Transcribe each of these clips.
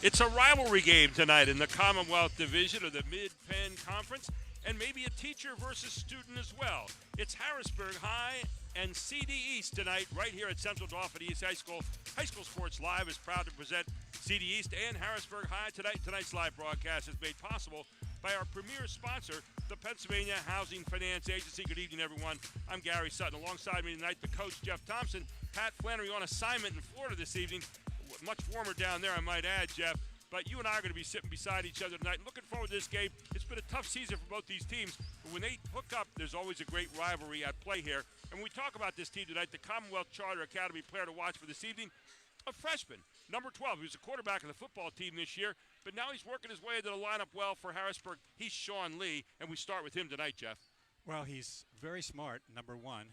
It's a rivalry game tonight in the Commonwealth Division of the Mid-Penn Conference, and maybe a teacher versus student as well. It's Harrisburg High and CD East tonight right here at Central Dauphin East High School. High School Sports Live is proud to present CD East and Harrisburg High tonight. Tonight's live broadcast is made possible by our premier sponsor, the Pennsylvania Housing Finance Agency. Good evening, everyone. I'm Gary Sutton. Alongside me tonight, the coach, Jeff Thompson. Pat Flannery on assignment in Florida this evening. Much warmer down there, I might add, Jeff. But you and I are going to be sitting beside each other tonight. Looking forward to this game. It's been a tough season for both these teams. But when they hook up, there's always a great rivalry at play here. And when we talk about this team tonight, the Commonwealth Charter Academy player to watch for this evening, a freshman, number 12. He was a quarterback of the football team this year, but now he's working his way into the lineup well for Harrisburg. He's Sean Lee, and we start with him tonight, Jeff. Well, he's very smart, number one.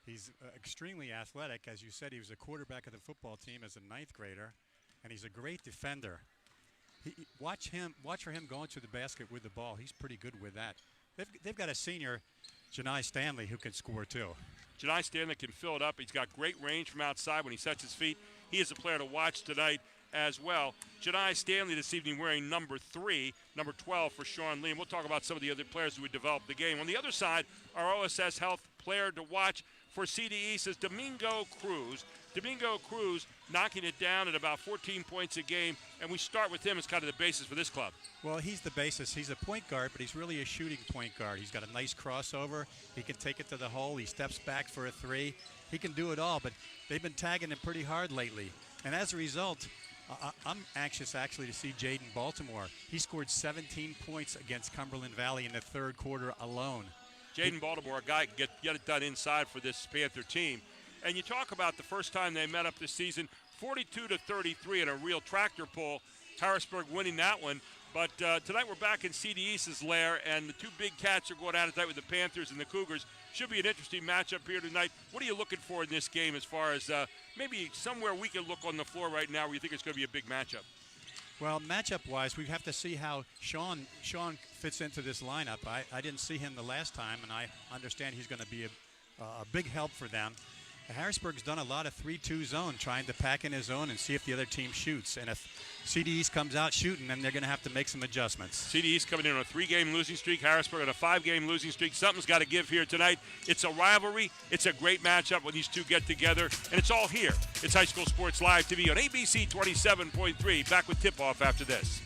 He's extremely athletic. As you said, he was a quarterback of the football team as a ninth grader, and he's a great defender. Watch for him going to the basket with the ball. He's pretty good with that. They've got a senior, Janai Stanley, who can score too. Janai Stanley can fill it up. He's got great range from outside when he sets his feet. He is a player to watch tonight as well. Janai Stanley this evening wearing number 3, number 12 for Sean Lee. And we'll talk about some of the other players who would develop the game. On the other side, our OSS Health player to watch for CD East is Domingo Cruz. Domingo Cruz knocking it down at about 14 points a game, and we start with him as kind of the basis for this club. Well, he's the basis. He's a point guard, but he's really a shooting point guard. He's got a nice crossover. He can take it to the hole. He steps back for a 3. He can do it all, but they've been tagging him pretty hard lately. And as a result, I'm anxious actually to see Jaden Baltimore. He scored 17 points against Cumberland Valley in the third quarter alone. Jaden Baltimore, a guy can get it done inside for this Panther team. And you talk about the first time they met up this season, 42-33 in a real tractor pull. Harrisburg winning that one. But tonight we're back in CD East's lair, and the two big cats are going at it tonight with the Panthers and the Cougars. Should be an interesting matchup here tonight. What are you looking for in this game as far as maybe somewhere we can look on the floor right now where you think it's going to be a big matchup? Well, matchup-wise, we have to see how Sean fits into this lineup. I didn't see him the last time, and I understand he's going to be a big help for them. Harrisburg's done a lot of 3-2 zone, trying to pack in his zone and see if the other team shoots. And if CD East comes out shooting, then they're going to have to make some adjustments. CD East coming in on a 3-game losing streak. Harrisburg on a 5-game losing streak. Something's got to give here tonight. It's a rivalry. It's a great matchup when these two get together. And it's all here. It's High School Sports Live TV on ABC 27.3. Back with tip-off after this.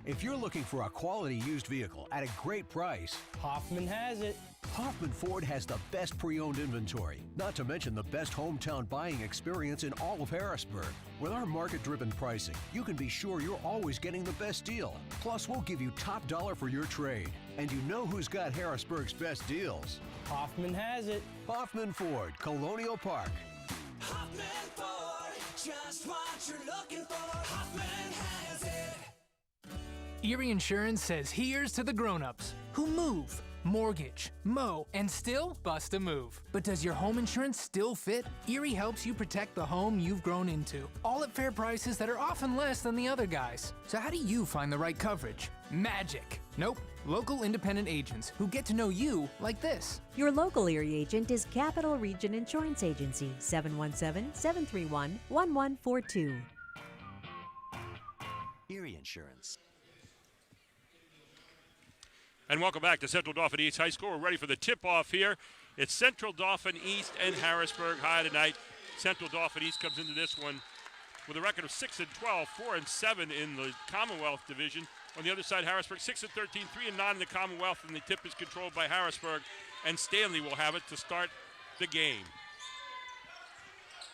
If you're looking for a quality used vehicle at a great price, Hoffman has it. Hoffman Ford has the best pre-owned inventory, not to mention the best hometown buying experience in all of Harrisburg. With our market-driven pricing, you can be sure you're always getting the best deal. Plus, we'll give you top dollar for your trade. And you know who's got Harrisburg's best deals. Hoffman has it. Hoffman Ford, Colonial Park. Hoffman Ford, just what you're looking for. Hoffman has it. Erie Insurance says here's to the grown-ups who move, mortgage, mow, and still bust a move. But does your home insurance still fit? Erie helps you protect the home you've grown into, all at fair prices that are often less than the other guys. So how do you find the right coverage? Magic. Nope. Local independent agents who get to know you like this. Your local Erie agent is Capital Region Insurance Agency, 717-731-1142. Erie Insurance. And welcome back to Central Dauphin East High School. We're ready for the tip-off here. It's Central Dauphin East and Harrisburg High tonight. Central Dauphin East comes into this one with a record of 6-12, 4-7 in the Commonwealth Division. On the other side, Harrisburg 6-13, 3-9 in the Commonwealth, and the tip is controlled by Harrisburg. And Stanley will have it to start the game.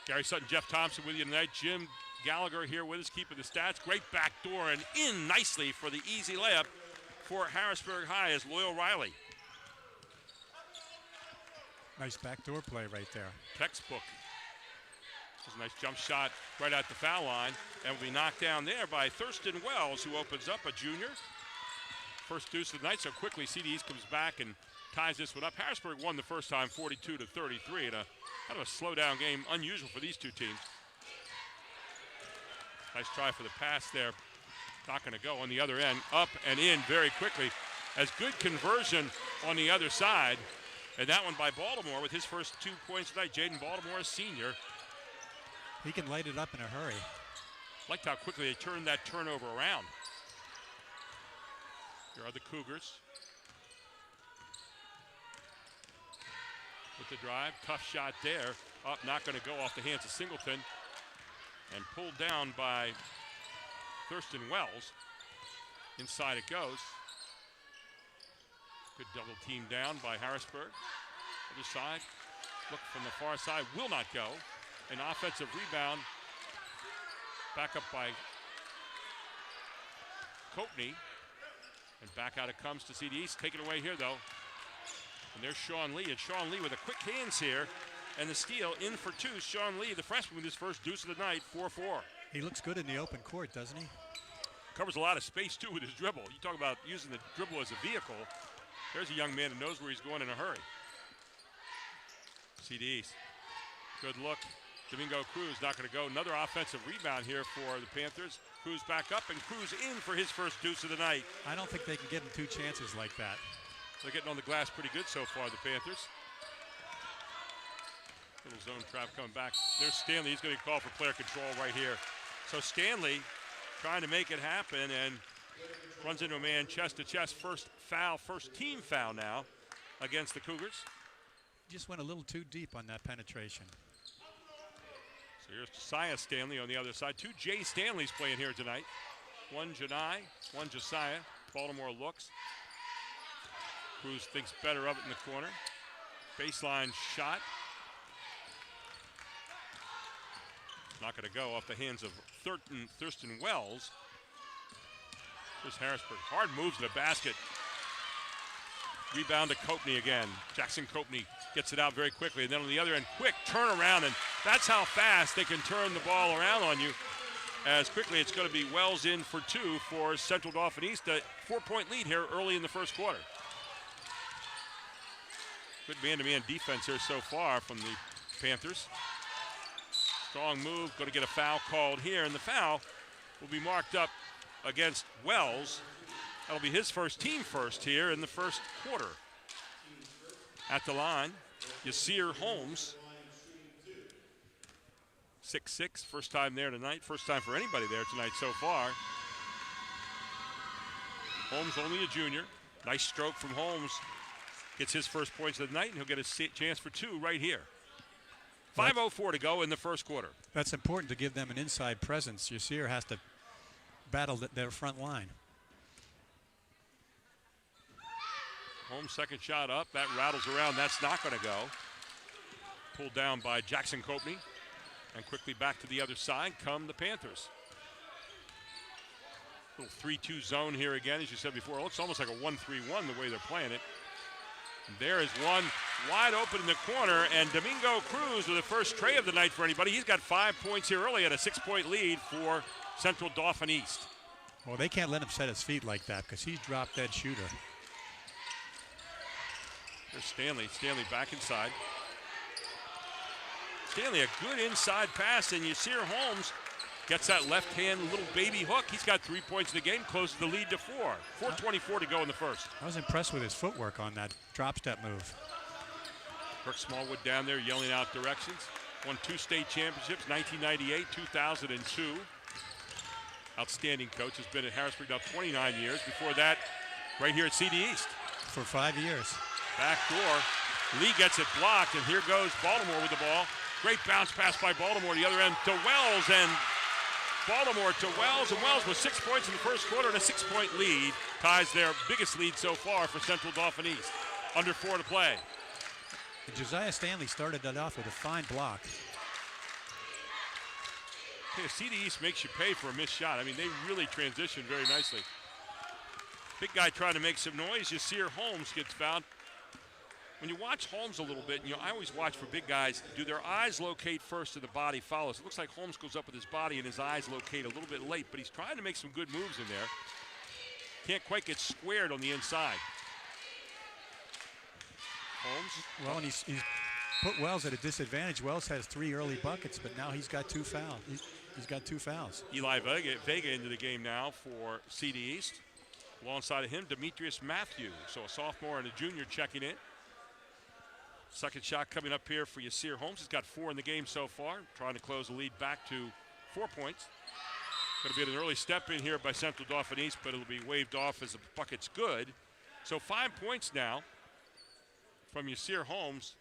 Gary Sutton, Jeff Thompson with you tonight. Jim Gallagher here with us, keeping the stats. Great backdoor and in nicely for the easy layup for Harrisburg High is Loyal Riley. Nice backdoor play right there. Textbook. This is a nice jump shot right at the foul line, and will be knocked down there by Thurston Wells, who opens up, a junior. First deuce of the night, so quickly CD East comes back and ties this one up. Harrisburg won the first time 42-33 in a kind of a slow-down game, unusual for these two teams. Nice try for the pass there. Not going to go on the other end. Up and in very quickly. As good conversion on the other side. And that one by Baltimore with his first 2 points tonight. Jaden Baltimore, a senior. He can light it up in a hurry. Liked how quickly they turned that turnover around. Here are the Cougars. With the drive, tough shot there. Up, not going to go off the hands of Singleton. And pulled down by Thurston Wells. Inside it goes. Good double team down by Harrisburg. Other side, look from the far side, will not go. An offensive rebound. Back up by Coatney. And back out it comes to CD East. Take it away here, though. And there's Sean Lee. And Sean Lee with the quick hands here. And the steal in for two. Sean Lee, the freshman, with his first deuce of the night, 4-4. He looks good in the open court, doesn't he? Covers a lot of space, too, with his dribble. You talk about using the dribble as a vehicle. There's a young man who knows where he's going in a hurry. CD East. Good look. Domingo Cruz not going to go. Another offensive rebound here for the Panthers. Cruz back up, and Cruz in for his first deuce of the night. I don't think they can give him two chances like that. They're getting on the glass pretty good so far, the Panthers. Little zone trap coming back. There's Stanley. He's going to be called for player control right here. So Stanley trying to make it happen and runs into a man chest to chest. First foul, first team foul now against the Cougars. Just went a little too deep on that penetration. So here's Josiah Stanley on the other side. Two Jay Stanleys playing here tonight. One Janai, one Josiah. Baltimore looks. Cruz thinks better of it in the corner. Baseline shot. Not going to go off the hands of Thurston Wells. Here's Harrisburg. Hard moves to the basket. Rebound to Coatney again. Jackson Coatney gets it out very quickly. And then on the other end, quick turnaround. And that's how fast they can turn the ball around on you. As quickly, it's going to be Wells in for two for Central Dauphin East. A 4-point lead here early in the first quarter. Good man-to-man defense here so far from the Panthers. Strong move, going to get a foul called here, and the foul will be marked up against Wells. That'll be his first, team first here in the first quarter. At the line, Yasir Holmes. 6'6", first time there tonight, first time for anybody there tonight so far. Holmes only a junior. Nice stroke from Holmes. Gets his first points of the night, and he'll get a chance for two right here. 5:04 to go in the first quarter. That's important to give them an inside presence. Yasir has to battle their front line. Holmes' second shot up. That rattles around. That's not going to go. Pulled down by Jackson Coatney. And quickly back to the other side come the Panthers. Little 3-2 zone here again, as you said before. It looks almost like a 1-3-1 the way they're playing it. And there is one wide open in the corner, and Domingo Cruz with the first tray of the night for anybody. He's got 5 points here early at a 6-point lead for Central Dauphin East. Well, they can't let him set his feet like that because he's drop-dead shooter. There's Stanley. Stanley back inside. Stanley, a good inside pass, and Yasir Holmes gets that left-hand little baby hook. He's got 3 points in the game, closes the lead to 4. 4:24 to go in the first. I was impressed with his footwork on that drop-step move. Kirk Smallwood down there yelling out directions. Won 2 state championships, 1998, 2002. Outstanding coach. Has been at Harrisburg now 29 years. Before that, right here at CD East. For 5 years. Back door. Lee gets it blocked, and here goes Baltimore with the ball. Great bounce pass by Baltimore. The other end to Wells, and Baltimore to Wells, and Wells with 6 points in the first quarter and a 6-point lead. Ties their biggest lead so far for Central Dauphin East. Under 4 to play. And Josiah Stanley started that off with a fine block. Okay, CD East makes you pay for a missed shot. I mean, they really transitioned very nicely. Big guy trying to make some noise. Yasir Holmes gets fouled. When you watch Holmes a little bit, I always watch for big guys, do their eyes locate first and the body follows? It looks like Holmes goes up with his body and his eyes locate a little bit late, but he's trying to make some good moves in there. Can't quite get squared on the inside. Holmes. Well, and he's put Wells at a disadvantage. Wells has 3 early buckets, but now he's got 2 fouls. He's got 2 fouls. Eli Vega into the game now for CD East. Alongside of him, Demetrius Matthews. So a sophomore and a junior checking in. Second shot coming up here for Yasir Holmes. He's got 4 in the game so far. Trying to close the lead back to 4 points. Going to be an early step in here by Central Dauphin East, but it'll be waved off as the bucket's good. So 5 points now from Yasir Holmes.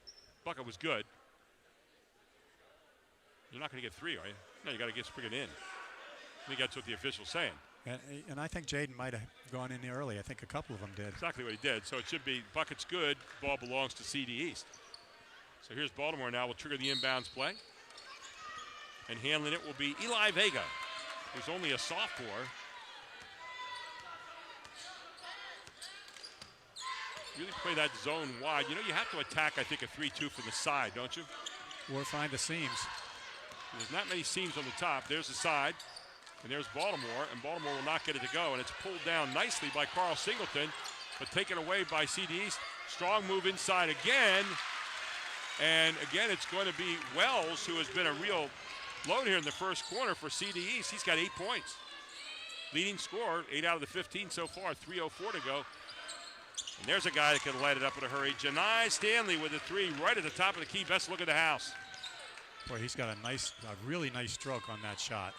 Bucket was good. You're not going to get 3, are you? No, you got to get Spriggan in. I think that's what the official's saying. And I think Jaden might have gone in early. I think a couple of them did. Exactly what he did. So it should be bucket's good. Ball belongs to CD East. So here's Baltimore now. Will trigger the inbounds play. And handling it will be Eli Vega, who's only a sophomore. Really play that zone wide. You know, you have to attack, I think, a 3-2 from the side, don't you? Or find the seams. There's not many seams on the top. There's the side, and there's Baltimore, and Baltimore will not get it to go, and it's pulled down nicely by Carl Singleton, but taken away by CD East. Strong move inside again, and again, it's going to be Wells, who has been a real load here in the first quarter for CD East. He's got 8 points. Leading scorer, 8 out of the 15 so far, 3:04 to go. And there's a guy that can light it up in a hurry. Janai Stanley with a 3 right at the top of the key. Best look at the house. Boy, he's got a really nice stroke on that shot.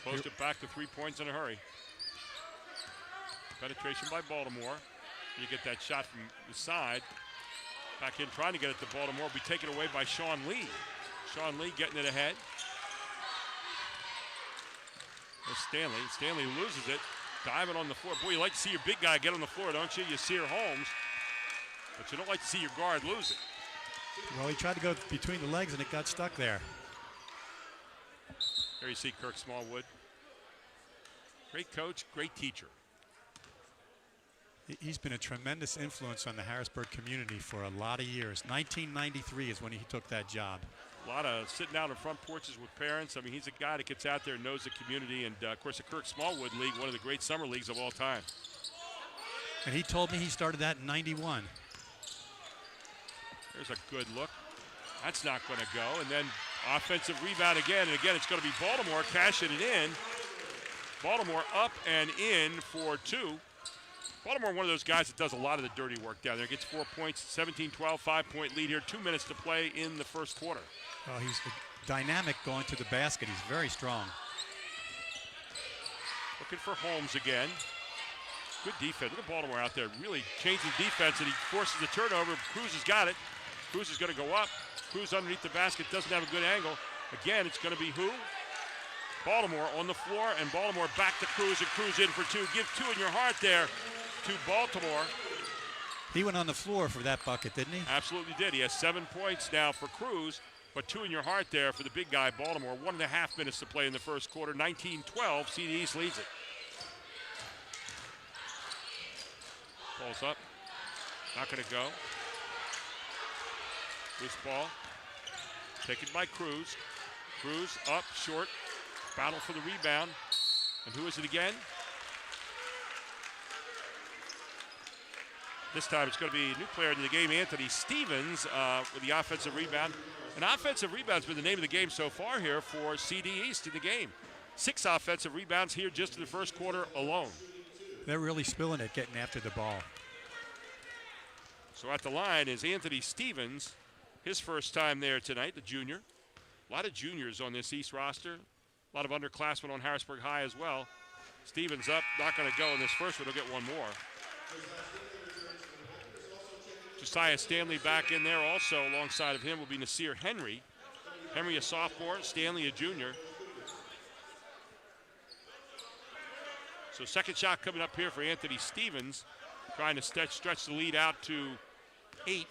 Closed it back to 3 points in a hurry. Penetration by Baltimore. You get that shot from the side. Back in trying to get it to Baltimore. Will be taken away by Sean Lee. Sean Lee getting it ahead. There's Stanley. Stanley loses it. Diving on the floor. Boy, you like to see your big guy get on the floor, don't you? Yasir Holmes. But you don't like to see your guard lose it. Well, he tried to go between the legs, and it got stuck there. There you see Kirk Smallwood. Great coach, great teacher. He's been a tremendous influence on the Harrisburg community for a lot of years. 1993 is when he took that job. A lot of sitting out on front porches with parents. I mean, he's a guy that gets out there and knows the community. And, of course, the Kirk Smallwood League, one of the great summer leagues of all time. And he told me he started that in '91. There's a good look. That's not going to go. And then offensive rebound again. And, again, it's going to be Baltimore cashing it in. Baltimore up and in for 2. Baltimore, one of those guys that does a lot of the dirty work down there. Gets 4 points, 17-12, 5-point lead here. 2 minutes to play in the first quarter. Oh, he's dynamic going to the basket. He's very strong. Looking for Holmes again. Good defense. Look at Baltimore out there really changing defense, and he forces the turnover. Cruz has got it. Cruz is going to go up. Cruz underneath the basket doesn't have a good angle. Again, it's going to be who? Baltimore on the floor, and Baltimore back to Cruz, and Cruz in for 2. Give 2 in your heart there to Baltimore. He went on the floor for that bucket, didn't he? Absolutely did. He has 7 points now for Cruz, but 2 in your heart there for the big guy, Baltimore. 1.5 minutes to play in the first quarter. 19-12, CD East leads it. Ball's up. Not going to go. Loose ball. Taken by Cruz. Cruz up, short. Battle for the rebound. And who is it again? This time it's going to be a new player in the game, Anthony Stevens, with the offensive rebound. An offensive rebound's been the name of the game so far here for CD East in the game. 6 offensive rebounds here just in the first quarter alone. They're really spilling it, getting after the ball. So at the line is Anthony Stevens, his first time there tonight, the junior. A lot of juniors on this East roster. A lot of underclassmen on Harrisburg High as well. Stevens up, not going to go in this first one. He'll get one more. Josiah Stanley back in there also. Alongside of him will be Nasir Henry. Henry a sophomore, Stanley a junior. So second shot coming up here for Anthony Stevens. Trying to stretch the lead out to 8.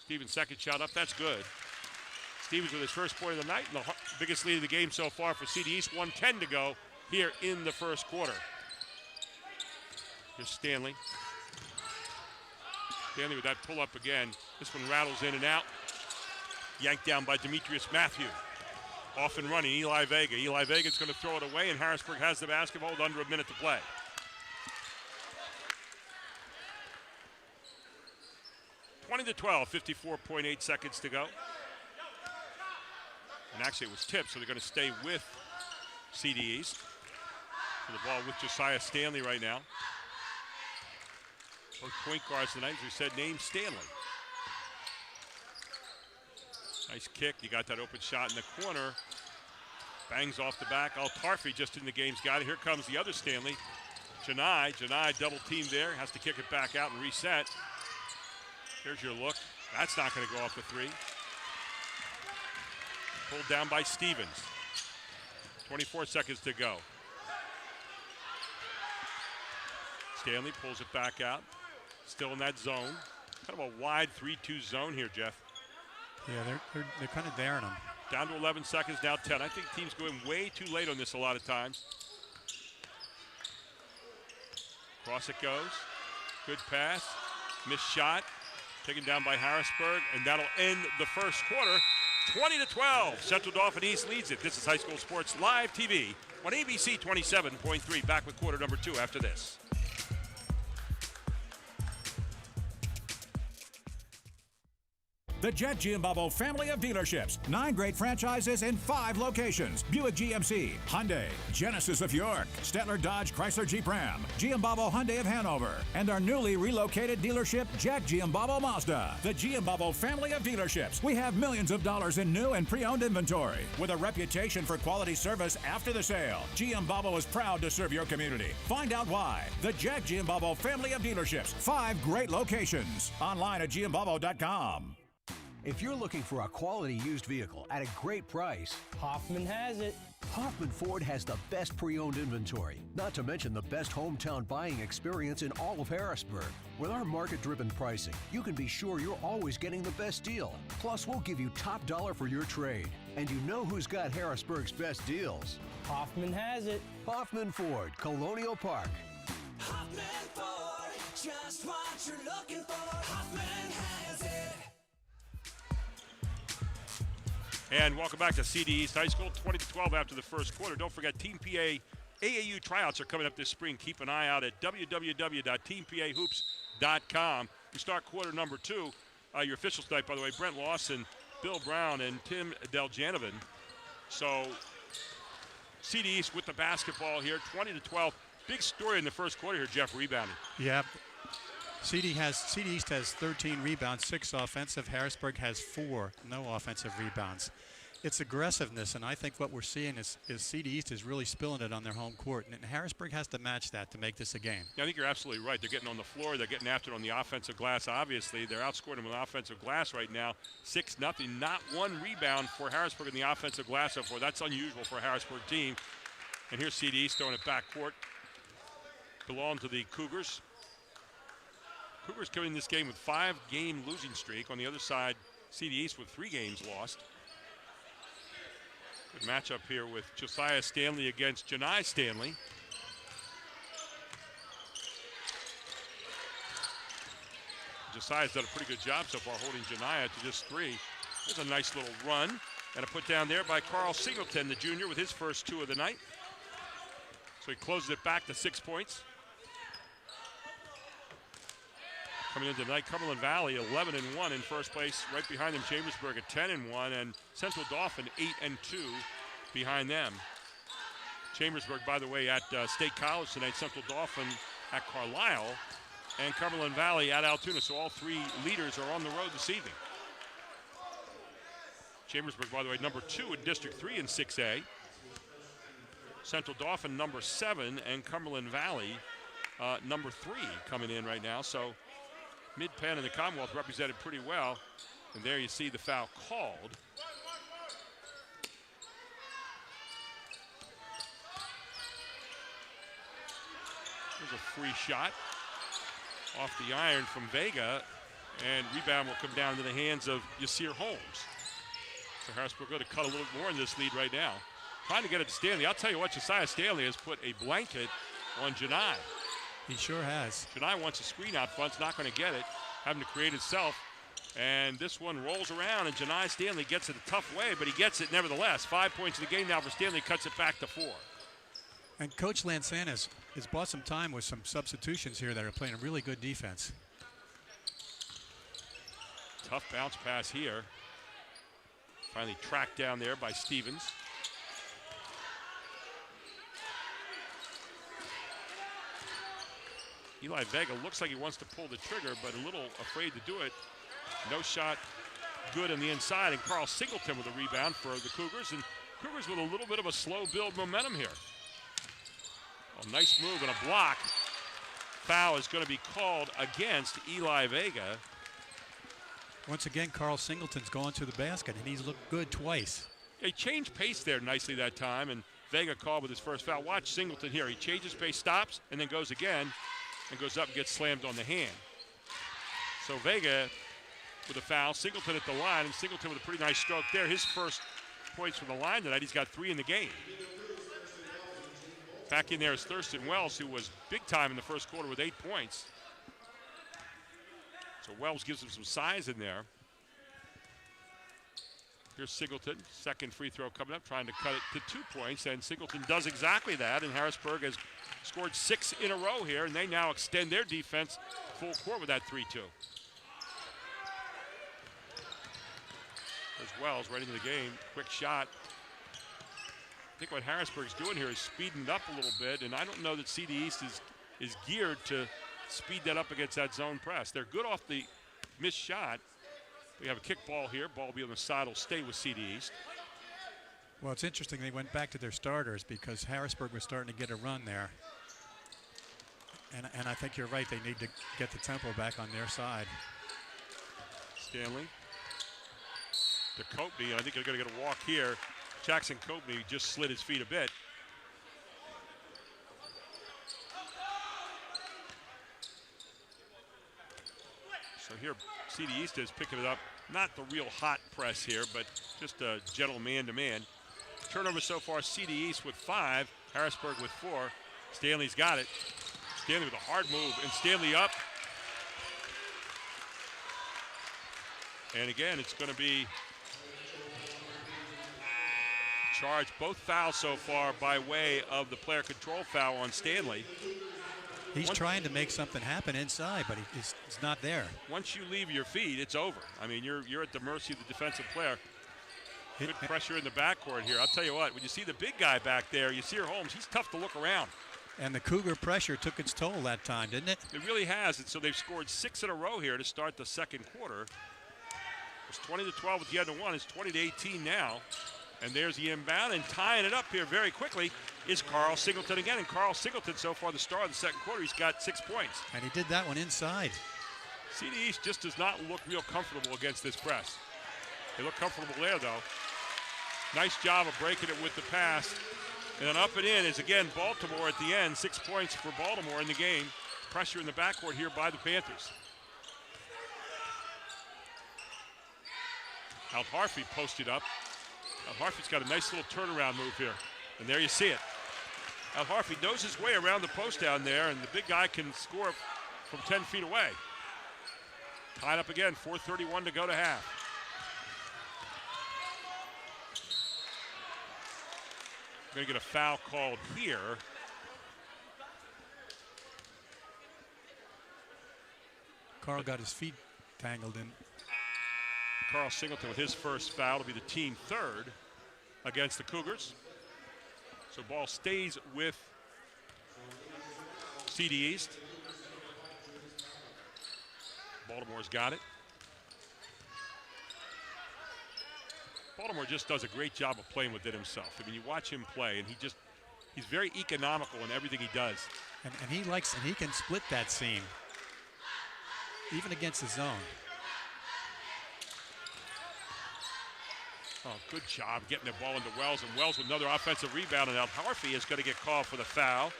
Stevens' second shot up, that's good. Stevens with his first point of the night and the biggest lead of the game so far for CD East. 1:10 to go here in the first quarter. Here's Stanley. Stanley with that pull up again. This one rattles in and out. Yanked down by Demetrius Matthew. Off and running, Eli Vega. Eli Vega's going to throw it away, and Harrisburg has the basketball with under a minute to play. To 12, 54.8 seconds to go. And actually it was tipped, so they're going to stay with CD East. So the ball with Josiah Stanley right now. Both point guards tonight, as we said, named Stanley. Nice kick. You got that open shot in the corner. Bangs off the back. Tarfi just in the game's got it. Here comes the other Stanley. Janai double teamed there. Has to kick it back out and reset. Here's your look. That's not going to go off the three. Pulled down by Stevens. 24 seconds to go. Stanley pulls it back out. Still in that zone. Kind of a wide 3-2 zone here, Jeff. Yeah, they're kind of daring him. Down to 11 seconds, now 10. I think teams go in way too late on this a lot of times. Cross it goes. Good pass. Missed shot. Taken down by Harrisburg, and that'll end the first quarter. 20-12. Central Dauphin East leads it. This is High School Sports Live TV on ABC 27.3. Back with quarter number 2 after this. The Jack Giambalvo family of dealerships. 9 great franchises in 5 locations. Buick GMC, Hyundai, Genesis of York, Stettler Dodge Chrysler Jeep Ram, Giambalvo Hyundai of Hanover, and our newly relocated dealership, Jack Giambalvo Mazda. The Giambalvo family of dealerships. We have millions of dollars in new and pre-owned inventory. With a reputation for quality service after the sale, Giambalvo is proud to serve your community. Find out why. The Jack Giambalvo family of dealerships. 5 great locations. Online at Giambalvo.com. If you're looking for a quality used vehicle at a great price, Hoffman has it. Hoffman Ford has the best pre-owned inventory, not to mention the best hometown buying experience in all of Harrisburg. With our market-driven pricing, you can be sure you're always getting the best deal. Plus, we'll give you top dollar for your trade. And you know who's got Harrisburg's best deals. Hoffman has it. Hoffman Ford, Colonial Park. Hoffman Ford, just what you're looking for. Hoffman has it. And welcome back to CD East High School, 20-12 after the first quarter. Don't forget, Team PA AAU tryouts are coming up this spring. Keep an eye out at www.teampahoops.com. We start quarter number 2. Your officials tonight, by the way, Brent Lawson, Bill Brown, and Tim Deljanovan. So CD East with the basketball here, 20-12. Big story in the first quarter here, Jeff, rebounding. Yeah. CD East has 13 rebounds, 6 offensive. Harrisburg has 4, no offensive rebounds. It's aggressiveness, and I think what we're seeing is CD East is really spilling it on their home court, and Harrisburg has to match that to make this a game. Yeah, I think you're absolutely right. They're getting on the floor. They're getting after it on the offensive glass, obviously. They're outscoring them on the offensive glass right now, 6-0. Not one rebound for Harrisburg in the offensive glass so far. That's unusual for a Harrisburg team. And here's CD East throwing it back court. Belong to the Cougars. Cougars coming in this game with 5-game losing streak. On the other side, CD East with 3 games lost. Good matchup here with Josiah Stanley against Janai Stanley. Josiah's done a pretty good job so far holding Janai to just 3. There's a nice little run. And a put down there by Carl Singleton, the junior, with his first 2 of the night. So he closes it back to 6 points. Coming in tonight, Cumberland Valley 11-1 in first place. Right behind them, Chambersburg at 10-1, and Central Dauphin 8-2 behind them. Chambersburg, by the way, at State College tonight. Central Dauphin at Carlisle, and Cumberland Valley at Altoona. So all 3 leaders are on the road this evening. Chambersburg, by the way, number 2 in District 3 in 6A. Central Dauphin number 7, and Cumberland Valley number 3 coming in right now. So Mid-Penn and the Commonwealth represented pretty well. And there you see the foul called. There's a free shot off the iron from Vega. And rebound will come down into the hands of Yasir Holmes. So Harrisburg going to cut a little more in this lead right now. Trying to get it to Stanley. I'll tell you what, Josiah Stanley has put a blanket on Janai. He sure has. Janai wants a screen out front, not going to get it, having to create itself. And this one rolls around, and Janai Stanley gets it a tough way, but he gets it nevertheless. 5 points in the game now for Stanley, cuts it back to 4. And Coach Lansan has bought some time with some substitutions here that are playing a really good defense. Tough bounce pass here. Finally tracked down there by Stevens. Eli Vega looks like he wants to pull the trigger, but a little afraid to do it. No shot good on the inside, and Carl Singleton with a rebound for the Cougars, and Cougars with a little bit of a slow build momentum here. A nice move and a block. Foul is going to be called against Eli Vega. Once again, Carl Singleton's going to the basket, and he's looked good twice. He changed pace there nicely that time, and Vega called with his first foul. Watch Singleton here. He changes pace, stops, and then goes again, and goes up and gets slammed on the hand. So Vega with a foul, Singleton at the line, and Singleton with a pretty nice stroke there. His first points from the line tonight. He's got 3 in the game. Back in there is Thurston Wells, who was big time in the first quarter with 8 points. So Wells gives him some size in there. Here's Singleton, second free throw coming up, trying to cut it to 2 points, and Singleton does exactly that, and Harrisburg has scored 6 in a row here, and they now extend their defense full court with that 3-2. There's Wells right into the game, quick shot. I think what Harrisburg's doing here is speeding it up a little bit, and I don't know that CD East is geared to speed that up against that zone press. They're good off the missed shot. We have a kick ball here. Ball will be on the side. Will stay with CD East. Well, it's interesting they went back to their starters because Harrisburg was starting to get a run there. And I think you're right. They need to get the tempo back on their side. Stanley to Coatney. I think they're going to get a walk here. Jackson Coatney just slid his feet a bit. So here, CD East is picking it up. Not the real hot press here, but just a gentle man-to-man. Turnover so far, CD East with 5, Harrisburg with 4. Stanley's got it. Stanley with a hard move, and Stanley up. And again, it's going to be charged. Both fouls so far by way of the player control foul on Stanley. He's trying to make something happen inside, but he's not there. Once you leave your feet, it's over. I mean, you're at the mercy of the defensive player. Good pressure in the backcourt here. I'll tell you what, when you see the big guy back there, Yasir Holmes, he's tough to look around. And the Cougar pressure took its toll that time, didn't it? It really has, and so they've scored 6 in a row here to start the second quarter. It's 20-12 at the end of one. It's 20-18 now. And there's the inbound, and tying it up here very quickly is Carl Singleton again. And Carl Singleton, so far the star of the second quarter, he's got 6 points. And he did that one inside. CD East just does not look real comfortable against this press. They look comfortable there, though. Nice job of breaking it with the pass. And then up and in is, again, Baltimore at the end. 6 points for Baltimore in the game. Pressure in the backcourt here by the Panthers. Al Harvey posted up. Al Harvey's got a nice little turnaround move here. And there you see it. Al Harvey knows his way around the post down there, and the big guy can score from 10 feet away. Tied up again, 4:31 to go to half. Going to get a foul called here. Carl got his feet tangled in. Carl Singleton with his first foul will be the team third against the Cougars. So ball stays with CD East. Baltimore's got it. Baltimore just does a great job of playing with it himself. I mean, you watch him play, and he's very economical in everything he does. And he can split that seam, even against the zone. Oh, good job getting the ball into Wells, and Wells with another offensive rebound, and Al Harvey is going to get called for the foul.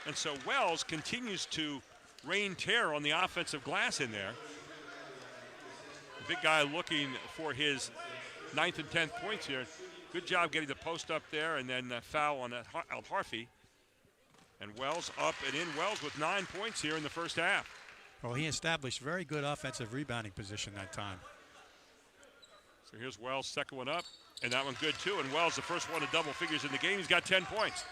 And so Wells continues to rain terror on the offensive glass in there. The big guy looking for his 9th and 10th points here. Good job getting the post up there, and then foul on Al Harvey. And Wells up and in. Wells with 9 points here in the first half. Well, he established very good offensive rebounding position that time. So here's Wells, second one up, and that one good too. And Wells, the first one to double figures in the game. He's got 10 points.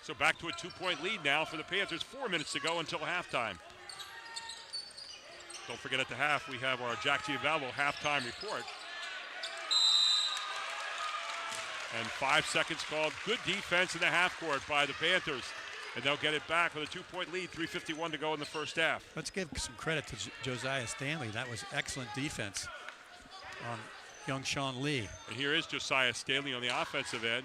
So back to a 2-point lead now for the Panthers. 4 minutes to go until halftime. Don't forget at the half we have our Jack Giavallo halftime report. And 5 seconds called. Good defense in the half court by the Panthers. And they'll get it back with a 2-point lead, 3:51 to go in the first half. Let's give some credit to Josiah Stanley. That was excellent defense young Sean Lee. And here is Josiah Stanley on the offensive end.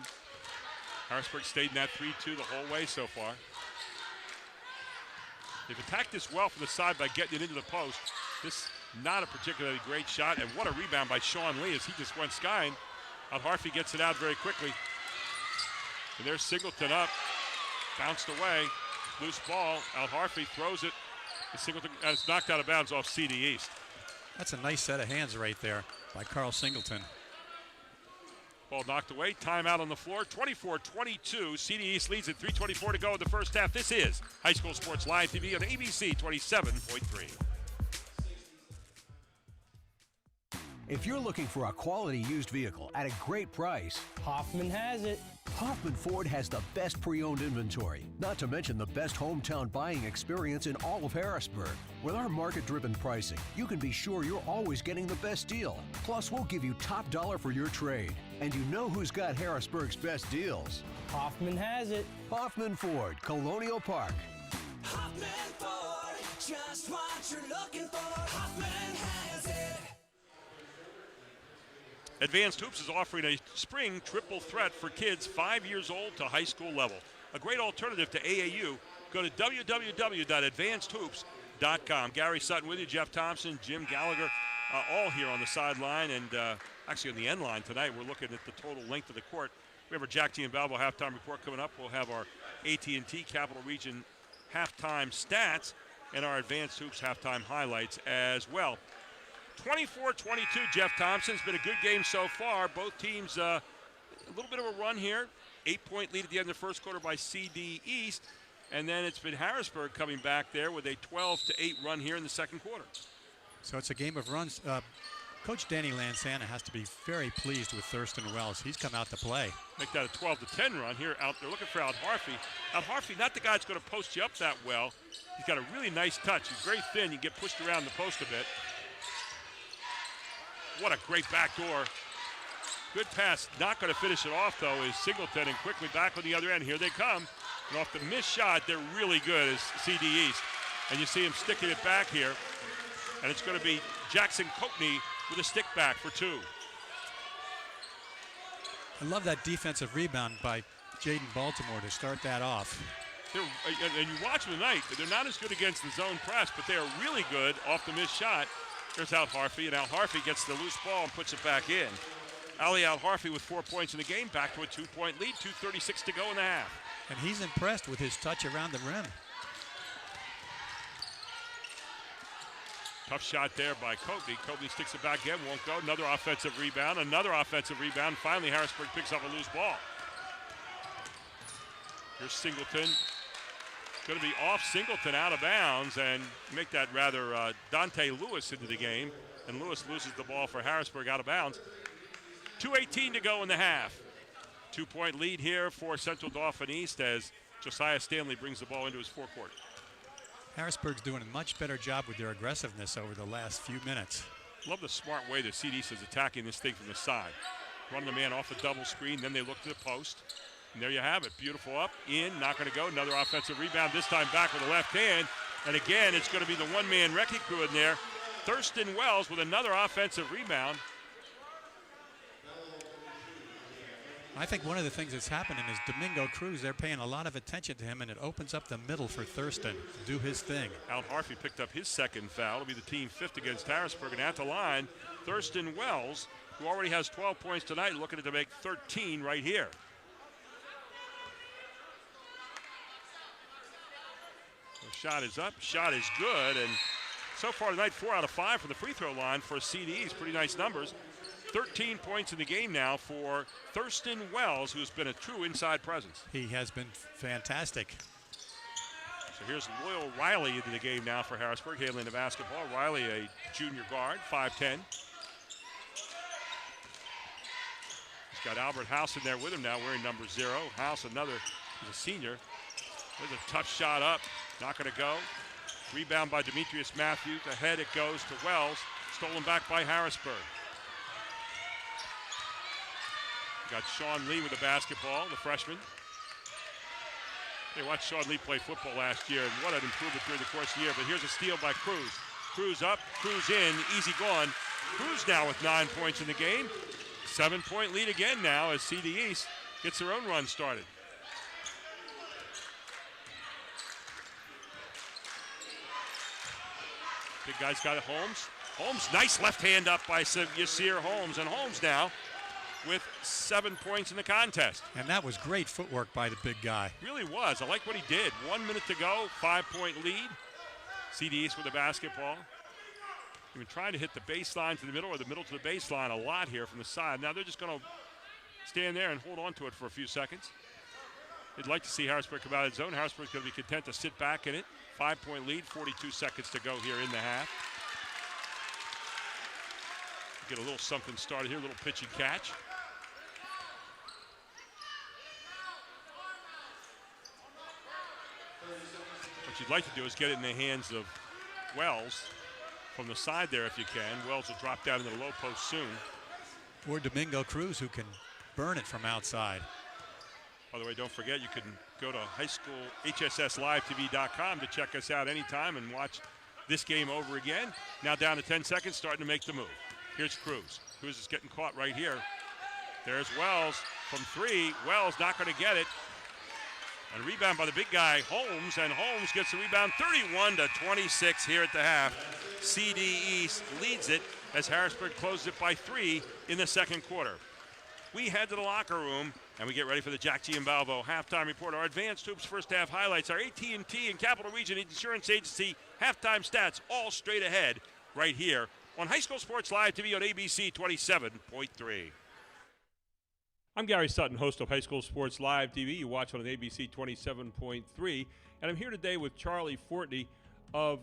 Harrisburg stayed in that 3-2 the whole way so far. They've attacked this well from the side by getting it into the post. This not a particularly great shot, and what a rebound by Sean Lee as he just went skying. Out Harvey gets it out very quickly. And there's Singleton up, bounced away, loose ball. Out Harvey throws it. Singleton, and it's knocked out of bounds off CD East. That's a nice set of hands right there by Carl Singleton. Ball knocked away, timeout on the floor, 24-22. CD East leads at 3:24 to go in the first half. This is High School Sports Live TV on ABC 27.3. If you're looking for a quality used vehicle at a great price, Hoffman has it. Hoffman Ford has the best pre-owned inventory, not to mention the best hometown buying experience in all of Harrisburg. With our market-driven pricing, you can be sure you're always getting the best deal. Plus, we'll give you top dollar for your trade. And you know who's got Harrisburg's best deals? Hoffman has it. Hoffman Ford, Colonial Park. Hoffman Ford, just what you're looking for. Hoffman has it. Advanced Hoops is offering a spring triple threat for kids 5 years old to high school level. A great alternative to AAU. Go to www.advancedhoops.com. Gary Sutton with you, Jeff Thompson, Jim Gallagher, all here on the sideline and actually on the end line tonight. We're looking at the total length of the court. We have our Jack T and Balbo halftime report coming up. We'll have our AT&T Capital Region halftime stats and our Advanced Hoops halftime highlights as well. 24-22, Jeff Thompson. It's been a good game so far. Both teams a little bit of a run here. 8-point lead at the end of the first quarter by CD East. And then it's been Harrisburg coming back there with a 12-8 run here in the second quarter. So it's a game of runs. Coach Danny Lansana has to be very pleased with Thurston Wells. He's come out to play. Make that a 12-10 run here out there. Looking for Out Harvey. Out Harvey, not the guy that's going to post you up that well. He's got a really nice touch. He's very thin. You get pushed around the post a bit. What a great backdoor. Good pass. Not going to finish it off, though, is Singleton, and quickly back on the other end. Here they come. And off the missed shot, they're really good as CD East. And you see him sticking it back here. And it's going to be Jackson Coatney with a stick back for two. I love that defensive rebound by Jaden Baltimore to start that off. And you watch them tonight. They're not as good against the zone press, but they are really good off the missed shot. There's Out Harvey, and Out Harvey gets the loose ball and puts it back in. Ali Out Harvey with 4 points in the game, back to a 2-point lead, 2:36 to go in the half. And he's impressed with his touch around the rim. Tough shot there by Coatney. Coatney sticks it back in, won't go. Another offensive rebound, Finally, Harrisburg picks up a loose ball. Here's Singleton. Going to be off Singleton, out of bounds, and make that rather Dante Lewis into the game. And Lewis loses the ball for Harrisburg out of bounds. 2:18 to go in the half. 2-point lead here for Central Dauphin East as Josiah Stanley brings the ball into his forecourt. Harrisburg's doing a much better job with their aggressiveness over the last few minutes. Love the smart way that CD is attacking this thing from the side. Running the man off a double screen, then they look to the post. And there you have it. Beautiful up, in, not going to go. Another offensive rebound, this time back with the left hand. And again, it's going to be the one-man wrecking crew in there. Thurston Wells with another offensive rebound. I think one of the things that's happening is Domingo Cruz, they're paying a lot of attention to him, and it opens up the middle for Thurston to do his thing. Al Harvey picked up his second foul. It'll be the team fifth against Harrisburg. And at the line, Thurston Wells, who already has 12 points tonight, looking to make 13 right here. The shot is up, shot is good, and so far tonight, 4 out of 5 from the free throw line for CDs. Pretty nice numbers. 13 points in the game now for Thurston Wells, who's been a true inside presence. He has been fantastic. So here's Loyal Riley into the game now for Harrisburg, handling the basketball. Riley, a junior guard, 5'10". He's got Albert House in there with him now, wearing number 0. House, he's a senior. There's a tough shot up, not going to go. Rebound by Demetrius Matthews. Ahead it goes to Wells, stolen back by Harrisburg. Got Sean Lee with the basketball, the freshman. They watched Sean Lee play football last year, and what an improvement during the course of the year. But here's a steal by Cruz. Cruz up, Cruz in, easy gone. Cruz now with 9 points in the game. 7-point lead again now as CD East gets their own run started. Big guy's got it, Holmes. Holmes, nice left hand up by Yasir Holmes. And Holmes now with 7 points in the contest. And that was great footwork by the big guy. Really was. I like what he did. 1 minute to go, 5-point lead. CD East with the basketball. They've been trying to hit the baseline to the middle or the middle to the baseline a lot here from the side. Now they're just going to stand there and hold on to it for a few seconds. They'd like to see Harrisburg come out of the zone. Harrisburg's going to be content to sit back in it. 5-point lead, 42 seconds to go here in the half. Get a little something started here, a little pitch and catch. What you'd like to do is get it in the hands of Wells from the side there if you can. Wells will drop down into the low post soon. Or Domingo Cruz, who can burn it from outside. By the way, don't forget you can go to highschoolhsslivetv.com to check us out anytime and watch this game over again. Now down to 10 seconds, starting to make the move. Here's Cruz. Cruz is getting caught right here. There's Wells from 3. Wells not going to get it. And rebound by the big guy, Holmes, and Holmes gets the rebound, 31-26 here at the half. CD East leads it as Harrisburg closes it by 3 in the second quarter. We head to the locker room, and we get ready for the Jack Giambalvo halftime report. Our advanced hoops first half highlights, our AT&T and Capital Region Insurance Agency halftime stats, all straight ahead right here on High School Sports Live TV on ABC 27.3. I'm Gary Sutton, host of High School Sports Live TV. You watch on ABC 27.3. And I'm here today with Charlie Fortney of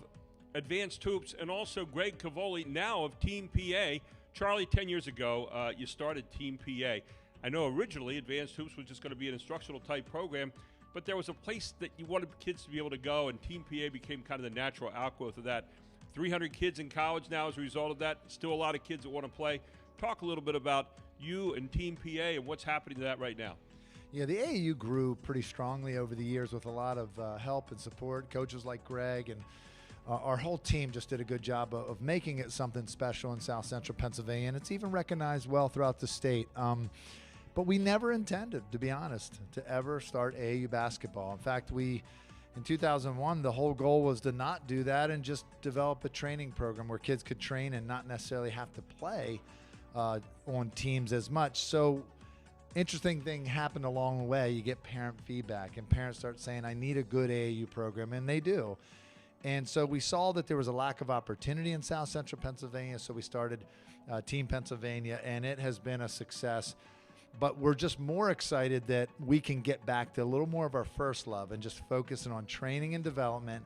Advanced Hoops and also Greg Cavoli, now of Team PA. Charlie, 10 years ago, you started Team PA. I know originally Advanced Hoops was just going to be an instructional type program, but there was a place that you wanted kids to be able to go, and Team PA became kind of the natural outgrowth of that. 300 kids in college now as a result of that. Still a lot of kids that want to play. Talk a little bit about you and Team PA and what's happening to that right now. Yeah, the AAU grew pretty strongly over the years with a lot of help and support. Coaches like Greg and our whole team just did a good job of making it something special in South Central Pennsylvania, and it's even recognized well throughout the state. But we never intended, to be honest, to ever start AAU basketball. In fact, in 2001, the whole goal was to not do that and just develop a training program where kids could train and not necessarily have to play on teams as much. So interesting thing happened along the way. You get parent feedback, and parents start saying, I need a good AAU program, and they do. And so we saw that there was a lack of opportunity in South Central Pennsylvania, so we started Team Pennsylvania, and it has been a success. But we're just more excited that we can get back to a little more of our first love and just focusing on training and development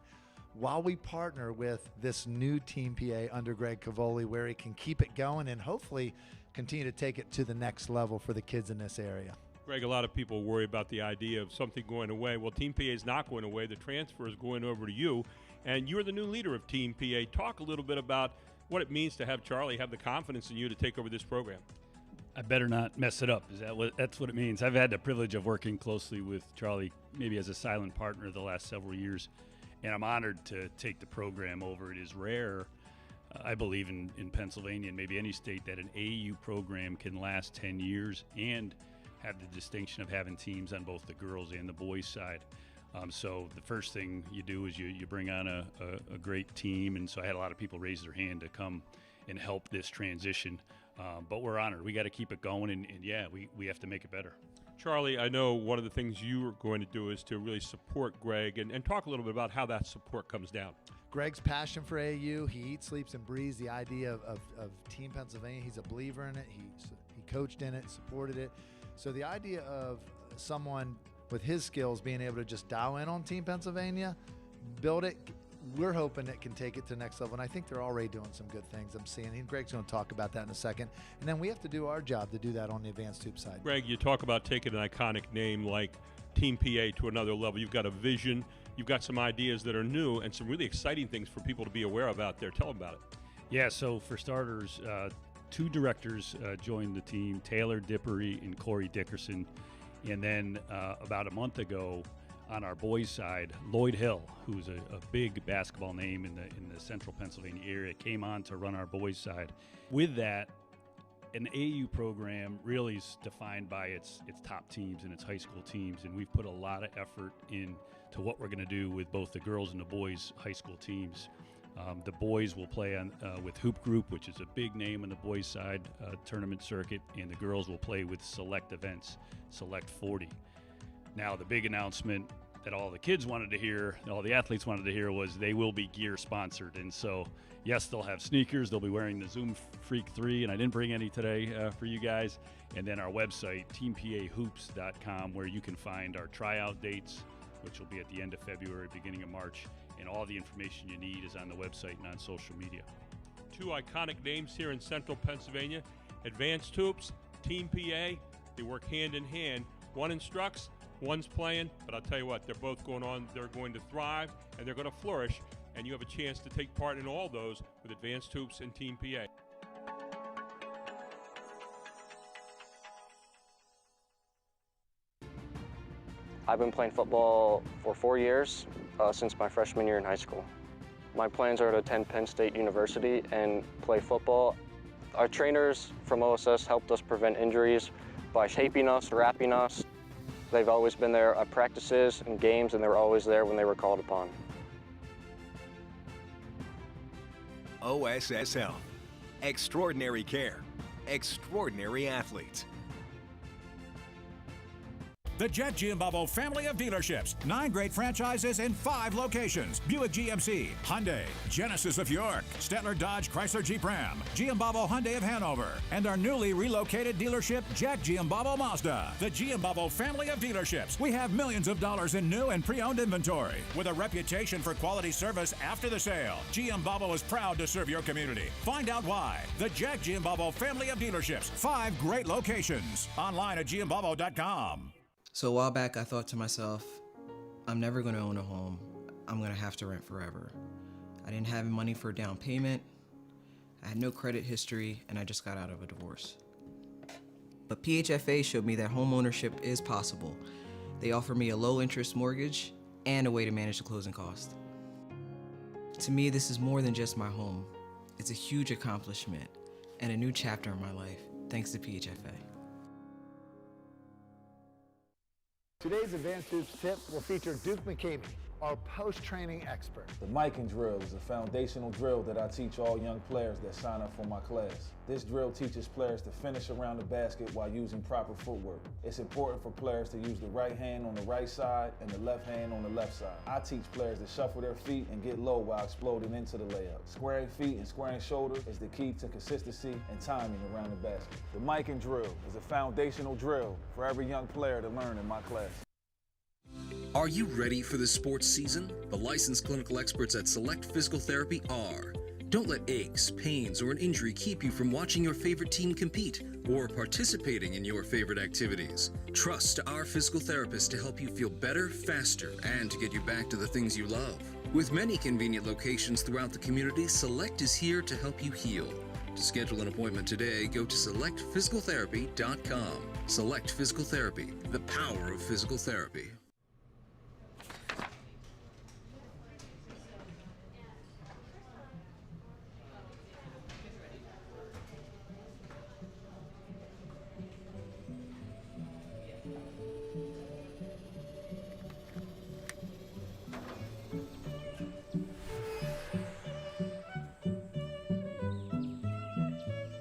while we partner with this new Team PA under Greg Cavoli, where he can keep it going and hopefully continue to take it to the next level for the kids in this area. Greg, a lot of people worry about the idea of something going away. Well, Team PA is not going away. The transfer is going over to you, and you're the new leader of Team PA. Talk a little bit about what it means to have Charlie have the confidence in you to take over this program. I better not mess it up. That's what it means. I've had the privilege of working closely with Charlie, maybe as a silent partner the last several years, and I'm honored to take the program over. It is rare, I believe, in Pennsylvania and maybe any state that an AAU program can last 10 years and have the distinction of having teams on both the girls and the boys side. So the first thing you do is you bring on a great team, and so I had a lot of people raise their hand to come and help this transition. But we're honored. We got to keep it going, and yeah, we have to make it better. Charlie, I know one of the things you are going to do is to really support Greg and talk a little bit about how that support comes down. Greg's passion for AAU, he eats, sleeps, and breathes the idea of Team Pennsylvania. He's a believer in it. He coached in it, supported it. So the idea of someone with his skills being able to just dial in on Team Pennsylvania, build it, we're hoping it can take it to the next level, and I think they're already doing some good things I'm seeing. And Greg's going to talk about that in a second. And then we have to do our job to do that on the advanced hoop side. Greg, you talk about taking an iconic name like Team PA to another level. You've got a vision. You've got some ideas that are new and some really exciting things for people to be aware of out there. Tell them about it. Yeah, so for starters, 2 directors joined the team, Taylor Dippery and Corey Dickerson. And then about a month ago, on our boys' side, Lloyd Hill, who's a big basketball name in the central Pennsylvania area, came on to run our boys' side. With that, an AU program really is defined by its top teams and its high school teams, and we've put a lot of effort into what we're going to do with both the girls and the boys' high school teams. The boys will play with Hoop Group, which is a big name on the boys' side tournament circuit, and the girls will play with Select Events, Select 40. Now, the big announcement that all the kids wanted to hear, all the athletes wanted to hear, was they will be gear sponsored. And so, yes, they'll have sneakers. They'll be wearing the Zoom Freak 3, and I didn't bring any today for you guys. And then our website, teampahoops.com, where you can find our tryout dates, which will be at the end of February, beginning of March. And all the information you need is on the website and on social media. Two iconic names here in central Pennsylvania, Advanced Hoops, Team PA. They work hand in hand. One instructs, one's playing, but I'll tell you what, they're both going on. They're going to thrive, and they're going to flourish, and you have a chance to take part in all those with Advanced Hoops and Team PA. I've been playing football for 4 years, since my freshman year in high school. My plans are to attend Penn State University and play football. Our trainers from OSS helped us prevent injuries by shaping us, wrapping us. They've always been there at practices and games, and they were always there when they were called upon. OSS Health. Extraordinary care. Extraordinary athletes. The Jet Giambavo family of dealerships. 9 great franchises in 5 locations. Buick GMC, Hyundai, Genesis of York, Stettler Dodge Chrysler Jeep Ram, Giambavo Hyundai of Hanover, and our newly relocated dealership, Jack Giambavo Mazda. The Giambavo family of dealerships. We have millions of dollars in new and pre-owned inventory. With a reputation for quality service after the sale, Giambavo is proud to serve your community. Find out why. The Jack Giambavo family of dealerships. 5 great locations. Online at giambavo.com. So a while back, I thought to myself, I'm never going to own a home. I'm going to have to rent forever. I didn't have money for a down payment. I had no credit history, and I just got out of a divorce. But PHFA showed me that home ownership is possible. They offer me a low-interest mortgage and a way to manage the closing cost. To me, this is more than just my home. It's a huge accomplishment and a new chapter in my life, thanks to PHFA. Today's Advanced Hoops tip will feature Duke McCamey, our post-training expert. The Micah drill is a foundational drill that I teach all young players that sign up for my class. This drill teaches players to finish around the basket while using proper footwork. It's important for players to use the right hand on the right side and the left hand on the left side. I teach players to shuffle their feet and get low while exploding into the layup. Squaring feet and squaring shoulders is the key to consistency and timing around the basket. The Micah drill is a foundational drill for every young player to learn in my class. Are you ready for the sports season? The licensed clinical experts at Select Physical Therapy are. Don't let aches, pains, or an injury keep you from watching your favorite team compete or participating in your favorite activities. Trust our physical therapists to help you feel better, faster, and to get you back to the things you love. With many convenient locations throughout the community, Select is here to help you heal. To schedule an appointment today, go to selectphysicaltherapy.com. Select Physical Therapy, the power of physical therapy.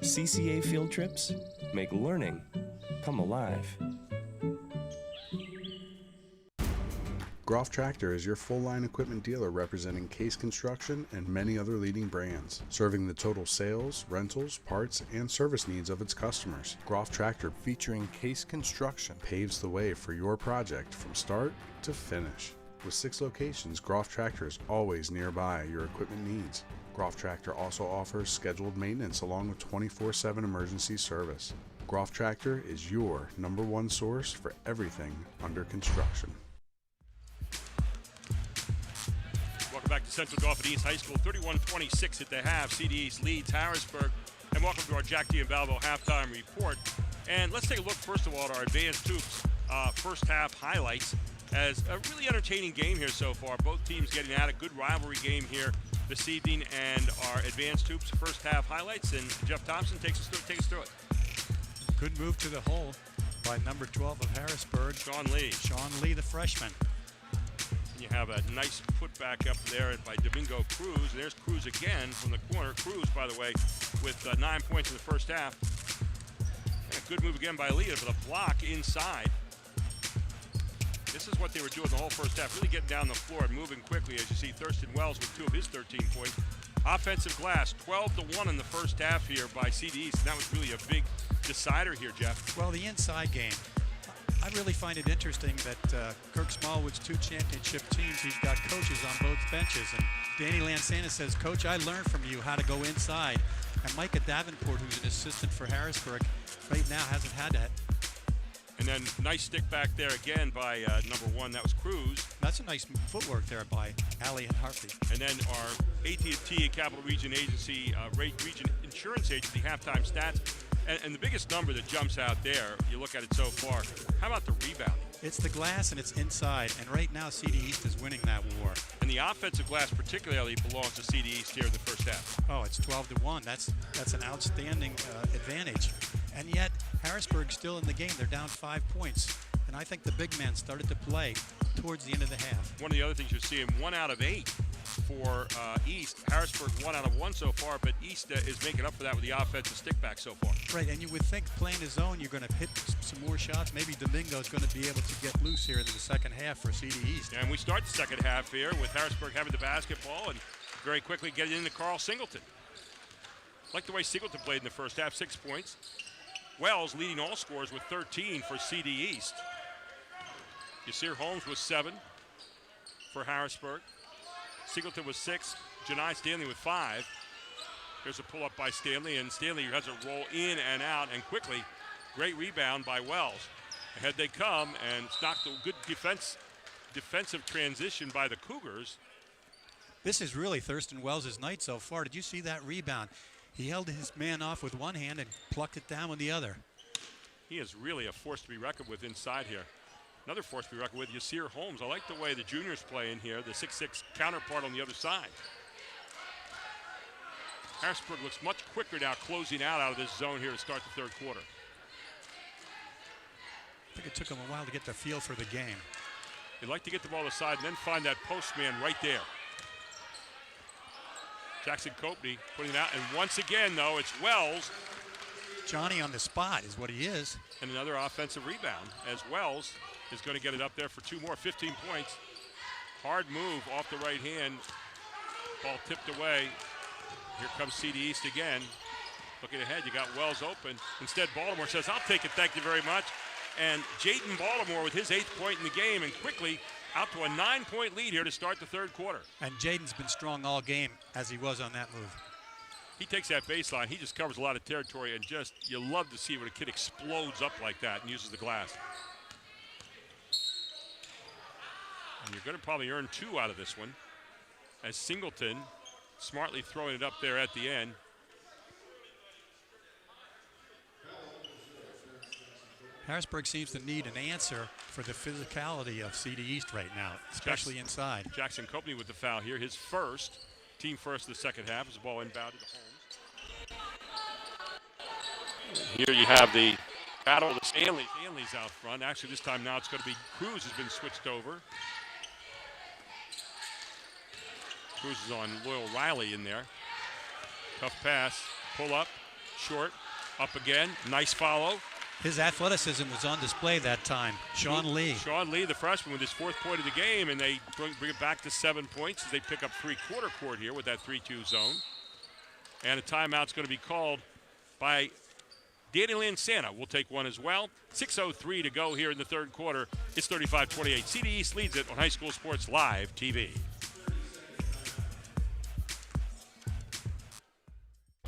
CCA field trips make learning come alive. Groff Tractor is your full-line equipment dealer representing Case Construction and many other leading brands, serving the total sales, rentals, parts, and service needs of its customers. Groff Tractor, featuring Case Construction, paves the way for your project from start to finish. With 6 locations, Groff Tractor is always nearby your equipment needs. Groff Tractor also offers scheduled maintenance along with 24/7 emergency service. Groff Tractor is your #1 source for everything under construction. Welcome back to Central Dauphin East High School. 31-26 at the half. CD East leads Harrisburg. And welcome to our Jack Giambavo halftime report. And let's take a look, first of all, at our Advanced Hoops first half highlights. as a really entertaining game here so far. Both teams getting at a good rivalry game here this evening, and our advanced hoops first half highlights. And Jeff Thompson takes us through it. Good move to the hole by number 12 of Harrisburg, Sean Lee. Sean Lee, the freshman. And you have a nice putback up there by Domingo Cruz. There's Cruz again from the corner. Cruz, by the way, with 9 points in the first half. And a good move again by Lee for the block inside. This is what they were doing the whole first half, really getting down the floor and moving quickly, as you see Thurston Wells with 2 of his 13 points. Offensive glass, 12-1 in the first half here by CD East, and that was really a big decider here, Jeff. Well, the inside game. I really find it interesting that Kirk Smallwood's 2 championship teams, he's got coaches on both benches. And Danny Lansana says, Coach, I learned from you how to go inside. And Micah Davenport, who's an assistant for Harrisburg, right now hasn't had that. And then nice stick back there again by number 1. That was Cruz. That's a nice footwork there by Allie and Hartley. And then our AT&T Capital Region Agency, Region Insurance Agency halftime stats. And the biggest number that jumps out there, you look at it so far, how about the rebounding? It's the glass and it's inside. And right now, CD East is winning that war. And the offensive glass particularly belongs to CD East here in the first half. Oh, it's 12-1. That's an outstanding advantage. And yet, Harrisburg's still in the game. They're down 5 points. And I think the big man started to play towards the end of the half. One of the other things you're seeing, 1 out of 8 for East. Harrisburg 1 out of 1 so far, but East is making up for that with the offensive stick back so far. Right, and you would think playing his zone, you're going to hit some more shots. Maybe Domingo's going to be able to get loose here in the second half for CD East. And we start the second half here with Harrisburg having the basketball and very quickly getting into Carl Singleton. Like the way Singleton played in the first half, 6 points. Wells leading all scorers with 13 for CD East. Yasir Holmes was 7 for Harrisburg. Singleton was 6. Janai Stanley with 5. Here's a pull-up by Stanley, and Stanley has a roll in and out, and quickly, great rebound by Wells. Ahead they come, and it's knocked a good defensive transition by the Cougars. This is really Thurston Wells' night so far. Did you see that rebound? He held his man off with one hand and plucked it down with the other. He is really a force to be reckoned with inside here. Another force to be reckoned with, Yasir Holmes. I like the way the juniors play in here, the 6'6" counterpart on the other side. Harrisburg looks much quicker now closing out of this zone here to start the third quarter. I think it took him a while to get the feel for the game. They'd like to get the ball to the side and then find that post man right there. Jackson Copley putting it out, and once again, though, it's Wells. Johnny on the spot is what he is. And another offensive rebound as Wells is going to get it up there for 2 more, 15 points. Hard move off the right hand. Ball tipped away. Here comes CD East again. Looking ahead, you got Wells open. Instead, Baltimore says, I'll take it, thank you very much. And Jaden Baltimore with his 8th point in the game, and quickly out to a 9-point lead here to start the third quarter. And Jaden's been strong all game as he was on that move. He takes that baseline. He just covers a lot of territory, and just, you love to see when a kid explodes up like that and uses the glass. And you're going to probably earn 2 out of this one, as Singleton smartly throwing it up there at the end. Harrisburg seems to need an answer for the physicality of CD East right now, especially inside. Jackson Copley with the foul here, his first, team first of the second half, as the ball inbounded to Holmes. Here you have the battle of the Stanleys. Stanley's out front. Actually, this time now it's going to be Cruz has been switched over. Cruz is on Loyal Riley in there. Tough pass, pull up, short, up again, nice follow. His athleticism was on display that time. Sean Lee. Sean Lee, the freshman, with his 4th point of the game, and they bring it back to 7 points as they pick up 3-quarter court here with that 3-2 zone. And a timeout's going to be called by Danny Lansana. We'll take one as well. 6:03 to go here in the third quarter. It's 35-28. CD East leads it on High School Sports Live TV.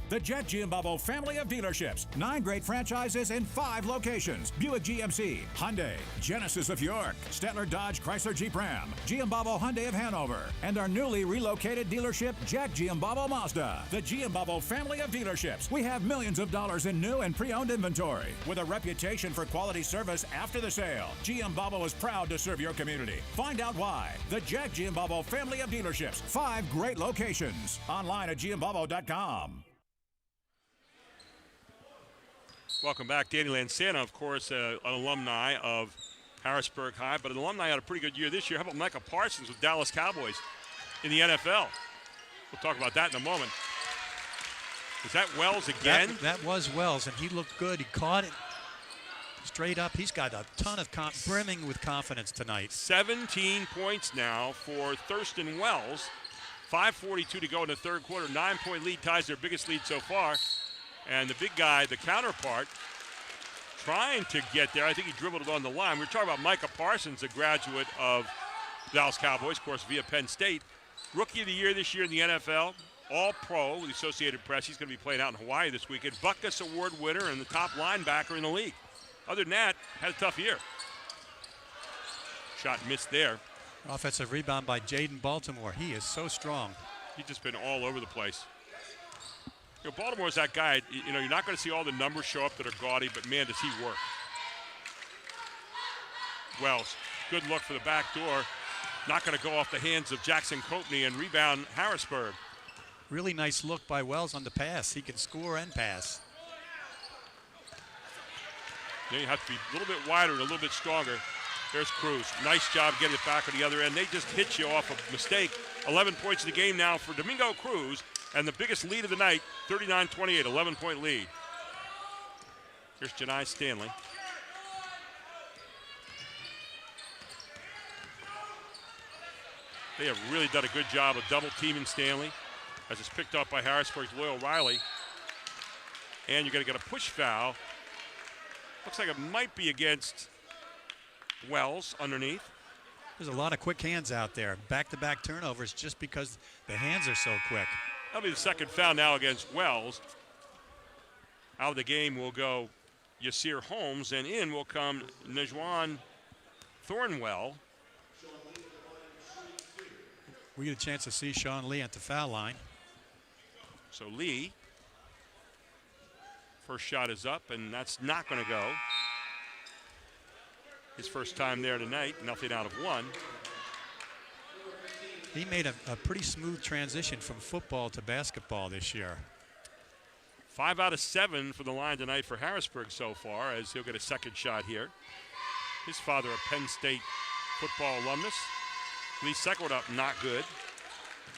The Jet Giambavo family of dealerships. 9 great franchises in 5 locations. Buick GMC, Hyundai, Genesis of York, Stettler Dodge Chrysler Jeep Ram, Giambavo Hyundai of Hanover, and our newly relocated dealership, Jack Giambavo Mazda. The Giambavo family of dealerships. We have millions of dollars in new and pre-owned inventory. With a reputation for quality service after the sale, Giambavo is proud to serve your community. Find out why. The Jack Giambavo family of dealerships. 5 great locations. Online at giambavo.com. Welcome back. Danny Lansana, of course, an alumni of Harrisburg High, but an alumni had a pretty good year this year. How about Micah Parsons with Dallas Cowboys in the NFL? We'll talk about that in a moment. Is that Wells again? That was Wells, and he looked good. He caught it straight up. He's got a ton of brimming with confidence tonight. 17 points now for Thurston Wells. 5:42 to go in the third quarter. 9-point lead ties their biggest lead so far. And the big guy, the counterpart, trying to get there. I think he dribbled it on the line. We're talking about Micah Parsons, a graduate of Dallas Cowboys, of course, via Penn State. Rookie of the year this year in the NFL. All-Pro with the Associated Press. He's going to be playing out in Hawaii this weekend. Butkus Award winner and the top linebacker in the league. Other than that, had a tough year. Shot missed there. Offensive rebound by Jaden Baltimore. He is so strong. He's just been all over the place. You know, Baltimore's that guy, you know, you're not going to see all the numbers show up that are gaudy, but man, does he work. Wells, good look for the back door. Not going to go off the hands of Jackson Coatney and rebound Harrisburg. Really nice look by Wells on the pass. He can score and pass. You have to be a little bit wider and a little bit stronger. There's Cruz. Nice job getting it back on the other end. They just hit you off a mistake. 11 points in the game now for Domingo Cruz. And the biggest lead of the night, 39-28, 11-point lead. Here's Janai Stanley. They have really done a good job of double teaming Stanley, as it's picked up by Harrisburg's Loyal Riley. And you're going to get a push foul. Looks like it might be against Wells underneath. There's a lot of quick hands out there. Back-to-back turnovers just because the hands are so quick. That'll be the second foul now against Wells. Out of the game will go Yasir Holmes, and in will come Najwan Thornwell. We get a chance to see Sean Lee at the foul line. So Lee, first shot is up, and that's not going to go. His first time there tonight, nothing out of one. He made a pretty smooth transition from football to basketball this year. 5 out of 7 for the line tonight for Harrisburg so far, as he'll get a second shot here. His father, a Penn State football alumnus. Lee's second one up, not good.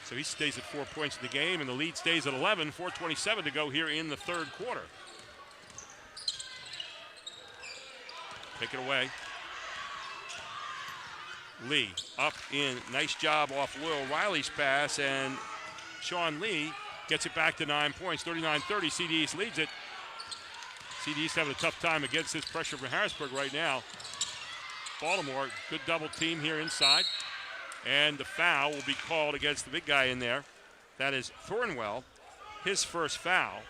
So he stays at 4 points in the game, and the lead stays at 11. 4:27 to go here in the third quarter. Take it away. Lee up in, nice job off Will Riley's pass, and Sean Lee gets it back to 9 points, 39-30. CD East leads it. CD East having a tough time against this pressure from Harrisburg right now. Baltimore, good double team here inside, and the foul will be called against the big guy in there. That is Thornwell, his first foul.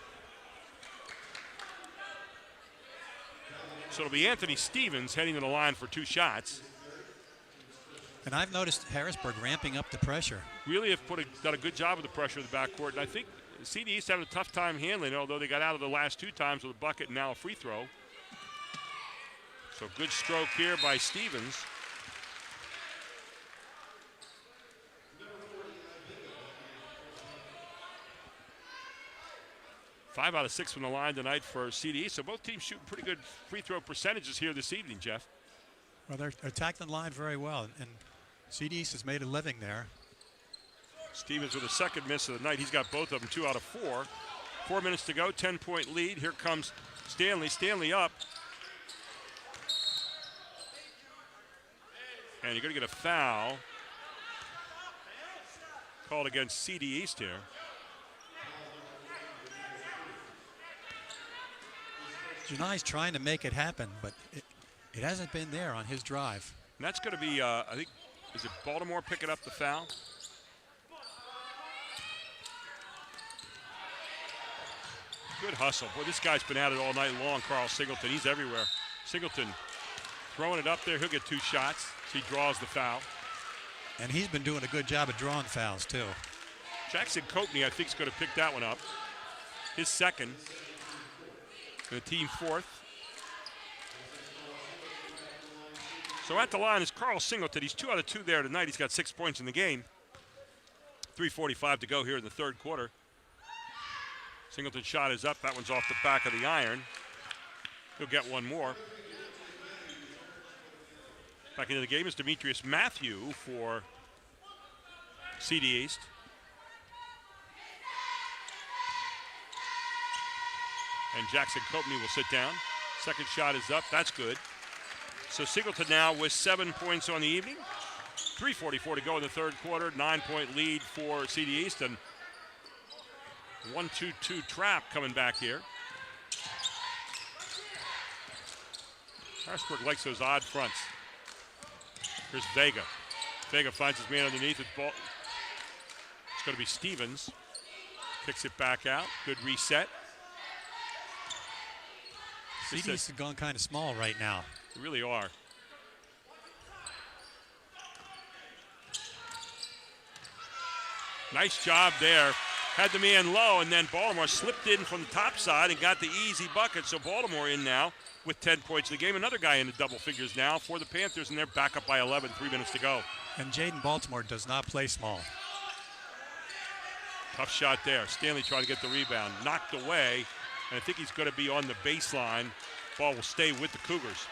So it'll be Anthony Stevens heading to the line for 2 shots. And I've noticed Harrisburg ramping up the pressure. Really have done a good job with the pressure in the backcourt. And I think CD East having a tough time handling, although they got out of the last 2 times with a bucket and now a free throw. So good stroke here by Stevens. Five out of 6 from the line tonight for CD. So both teams shooting pretty good free throw percentages here this evening, Jeff. Well, they're attacking the line very well, and CD East has made a living there. Stevens with a second miss of the night. He's got both of them, 2 out of 4. 4 minutes to go, 10-point lead. Here comes Stanley. Stanley up. And you're going to get a foul called against CD East here. Janai's trying to make it happen, but it hasn't been there on his drive. And that's going to be, I think, is it Baltimore picking up the foul? Good hustle. Boy, this guy's been at it all night long, Carl Singleton. He's everywhere. Singleton throwing it up there. He'll get 2 shots. He draws the foul. And he's been doing a good job of drawing fouls, too. Jackson Coatney, I think, is going to pick that one up. His second. The team 4th. So at the line is Carl Singleton. He's 2 out of 2 there tonight. He's got 6 points in the game. 3:45 to go here in the third quarter. Singleton's shot is up. That one's off the back of the iron. He'll get one more. Back into the game is Demetrius Matthew for CD East. And Jackson Coatney will sit down. Second shot is up. That's good. So Singleton now with 7 points on the evening. 3:44 to go in the third quarter. 9-point lead for CD East. And 1-2-2 trap coming back here. Harrisburg likes those odd fronts. Here's Vega. Vega finds his man underneath. It's going to be Stevens. Kicks it back out. Good reset. CD's gone kind of small right now. They really are. Nice job there. Had the man low, and then Baltimore slipped in from the top side and got the easy bucket. So Baltimore in now with 10 points in the game. Another guy in the double figures now for the Panthers, and they're back up by 11, 3 minutes to go. And Jaden Baltimore does not play small. Tough shot there. Stanley tried to get the rebound. Knocked away, and I think he's going to be on the baseline. Ball will stay with the Cougars.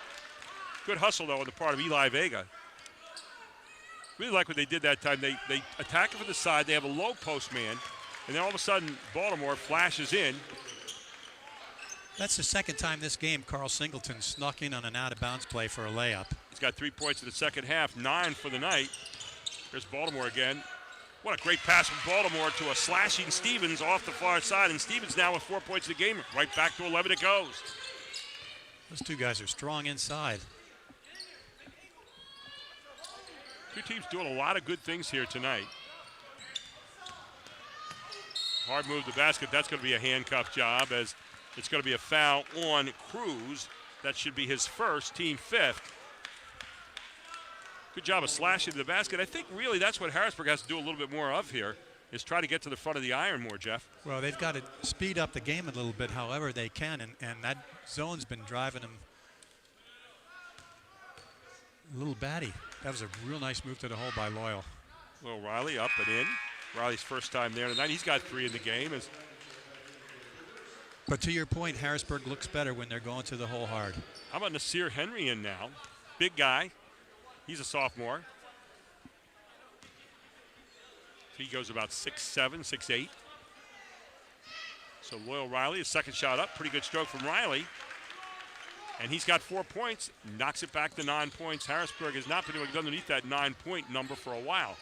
Good hustle, though, on the part of Eli Vega. Really like what they did that time. They attack it from the side. They have a low post man, and then all of a sudden, Baltimore flashes in. That's the second time this game Carl Singleton snuck in on an out-of-bounds play for a layup. He's got 3 points in the second half, 9 for the night. Here's Baltimore again. What a great pass from Baltimore to a slashing Stevens off the far side, and Stevens now with 4 points in the game. Right back to 11 it goes. Those two guys are strong inside. Two teams doing a lot of good things here tonight. Hard move to the basket. That's going to be a handcuff job, as it's going to be a foul on Cruz. That should be his first, team 5th. Good job of slashing to the basket. I think really that's what Harrisburg has to do a little bit more of here, is try to get to the front of the iron more, Jeff. Well, they've got to speed up the game a little bit however they can, and that zone's been driving them a little batty. That was a real nice move to the hole by Loyal. Will Riley up and in. Riley's first time there tonight. He's got 3 in the game. But to your point, Harrisburg looks better when they're going to the hole hard. How about Nasir Henry in now? Big guy. He's a sophomore. He goes about 6'7", 6'8". So Loyal Riley, his second shot up. Pretty good stroke from Riley. And he's got 4 points. Knocks it back to 9 points. Harrisburg has not been able to get underneath that 9-point number for a while.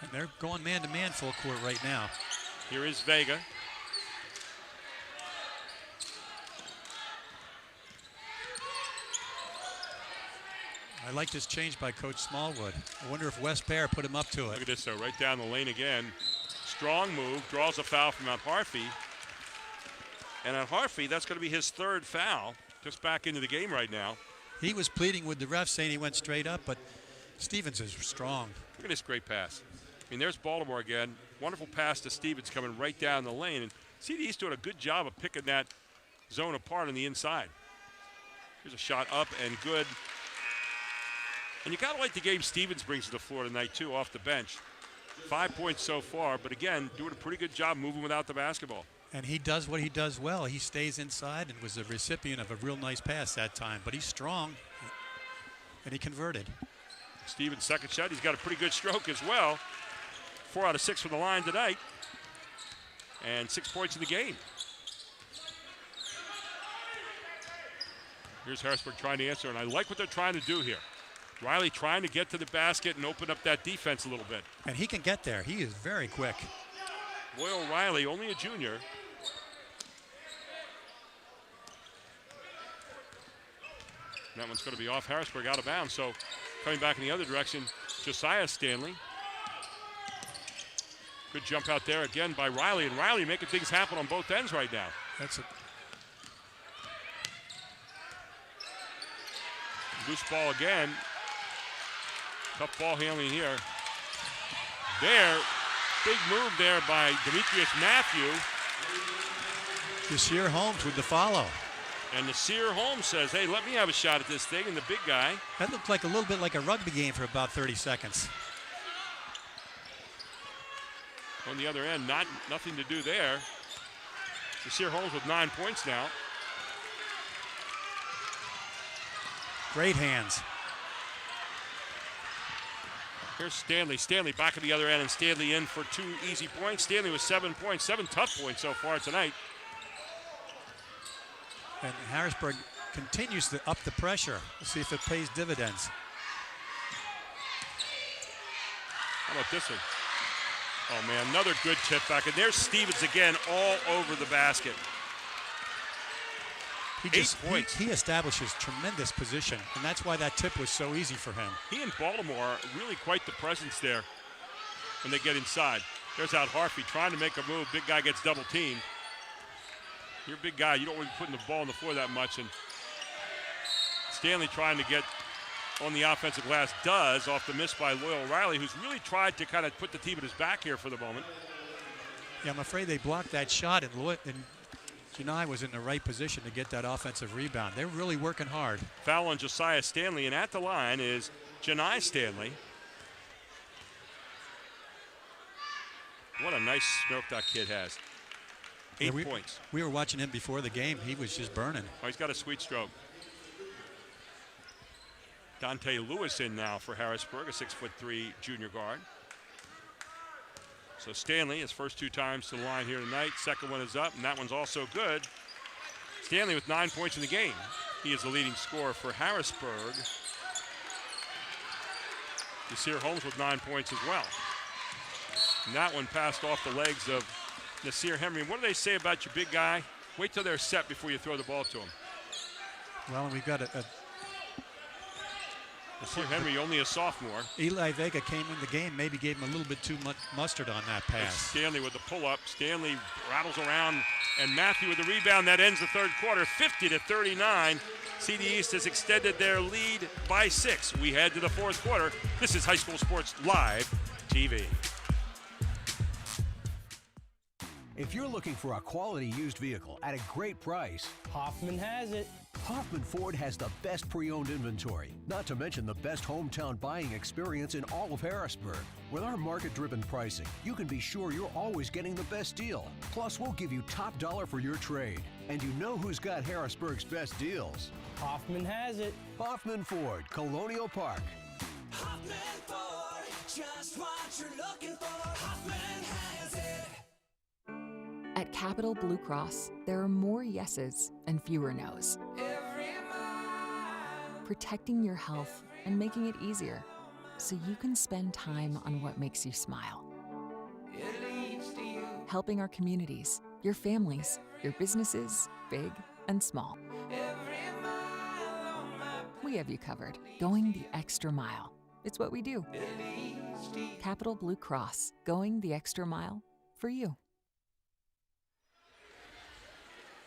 And they're going man-to-man full court right now. Here is Vega. I like this change by Coach Smallwood. I wonder if Wes Bear put him up to it. Look at this, though, right down the lane again. Strong move, draws a foul from Harvey. And Harvey, that's going to be his 3rd foul. Just back into the game right now. He was pleading with the ref, saying he went straight up, but Stevens is strong. Look at this great pass. I mean, there's Baltimore again. Wonderful pass to Stevens coming right down the lane. And CD East doing a good job of picking that zone apart on the inside. Here's a shot up and good. And you got to like the game Stevens brings to the floor tonight, too, off the bench. 5 points so far, but again, doing a pretty good job moving without the basketball. And he does what he does well. He stays inside and was the recipient of a real nice pass that time. But he's strong, and he converted. Stevens' second shot, he's got a pretty good stroke as well. 4 out of 6 from the line tonight. And 6 points in the game. Here's Harrisburg trying to answer, and I like what they're trying to do here. Riley trying to get to the basket and open up that defense a little bit. And he can get there. He is very quick. Loyal Riley, only a junior. And that one's going to be off Harrisburg, out of bounds. So coming back in the other direction, Josiah Stanley. Good jump out there again by Riley. And Riley making things happen on both ends right now. That's Loose ball again. Tough ball handling here. There, big move there by Demetrius Matthew. Nasir Holmes with the follow. And Nasir Holmes says, hey, let me have a shot at this thing. And the big guy. That looked like a little bit like a rugby game for about 30 seconds. On the other end, nothing to do there. Nasir Holmes with 9 points now. Great hands. Here's Stanley. Stanley back at the other end, and Stanley in for 2 easy points. Stanley with 7 points, 7 tough points so far tonight. And Harrisburg continues to up the pressure. We'll see if it pays dividends. How about this one? Oh, man, another good tip back. And there's Stevens again all over the basket. He establishes tremendous position, and that's why that tip was so easy for him. He and Baltimore are really quite the presence there when they get inside. There's out Harvey trying to make a move. Big guy gets double teamed. You're a big guy. You don't want to be putting the ball on the floor that much. And Stanley trying to get on the offensive glass does off the miss by Loyal Riley, who's really tried to kind of put the team at his back here for the moment. Yeah, I'm afraid they blocked that shot, and Janai was in the right position to get that offensive rebound. They're really working hard. Foul on Josiah Stanley, and at the line is Janai Stanley. What a nice stroke that kid has. 8 points. We were watching him before the game. He was just burning. Oh, he's got a sweet stroke. Dante Lewis in now for Harrisburg, a 6'3" junior guard. So Stanley, his first 2 times to the line here tonight. Second one is up, and that one's also good. Stanley with 9 points in the game. He is the leading scorer for Harrisburg. Nasir Holmes with 9 points as well. And that one passed off the legs of Nasir Henry. What do they say about your big guy? Wait till they're set before you throw the ball to him. Well, we've got Nasir Henry, only a sophomore. Eli Vega came in the game, maybe gave him a little bit too much mustard on that pass. And Stanley with the pull-up. Stanley rattles around, and Matthew with the rebound. That ends the third quarter, 50-39. CD East has extended their lead by 6. We head to the fourth quarter. This is High School Sports Live TV. If you're looking for a quality used vehicle at a great price, Hoffman has it. Hoffman Ford has the best pre-owned inventory, not to mention the best hometown buying experience in all of Harrisburg. With our market-driven pricing, you can be sure you're always getting the best deal. Plus, we'll give you top dollar for your trade. And you know who's got Harrisburg's best deals? Hoffman has it. Hoffman Ford, Colonial Park. Hoffman Ford, just what you're looking for. Hoffman has it. At Capital Blue Cross, there are more yeses and fewer nos. Protecting your health and making it easier so you can spend time on what makes you smile. Helping our communities, your families, your businesses, big and small. We have you covered, going the extra mile. It's what we do. Capital Blue Cross, going the extra mile for you.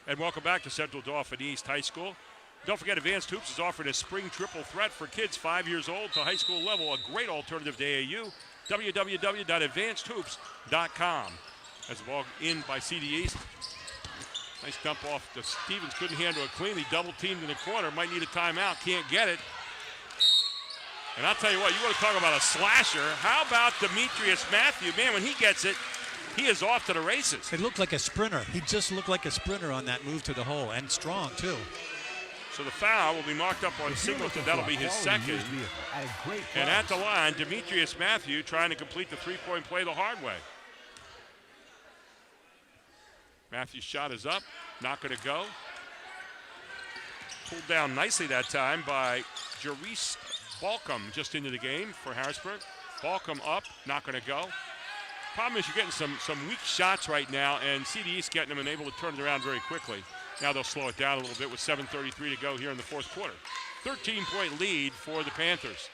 And welcome back to Central Dauphin East High School. Don't forget, Advanced Hoops is offering a spring triple threat for kids 5 years old to high school level, a great alternative to AAU. www.advancedhoops.com. As the ball in by CD East. Nice dump off to Stevens, couldn't handle it cleanly, double teamed in the corner, might need a timeout, can't get it. And I'll tell you what, you want to talk about a slasher. How about Demetrius Matthew? Man, when he gets it, he is off to the races. It looked like a sprinter. He just looked like a sprinter on that move to the hole, and strong, too. So the foul will be marked up on Singleton. That'll be his second. And at the line, Demetrius Matthew trying to complete the three-point play the hard way. Matthew's shot is up, not going to go. Pulled down nicely that time by Jerice Balcom just into the game for Harrisburg. Balcom up, not going to go. Problem is you're getting some weak shots right now, and CD East getting them and able to turn it around very quickly. Now they'll slow it down a little bit with 7:33 to go here in the fourth quarter. 13-point lead for the Panthers.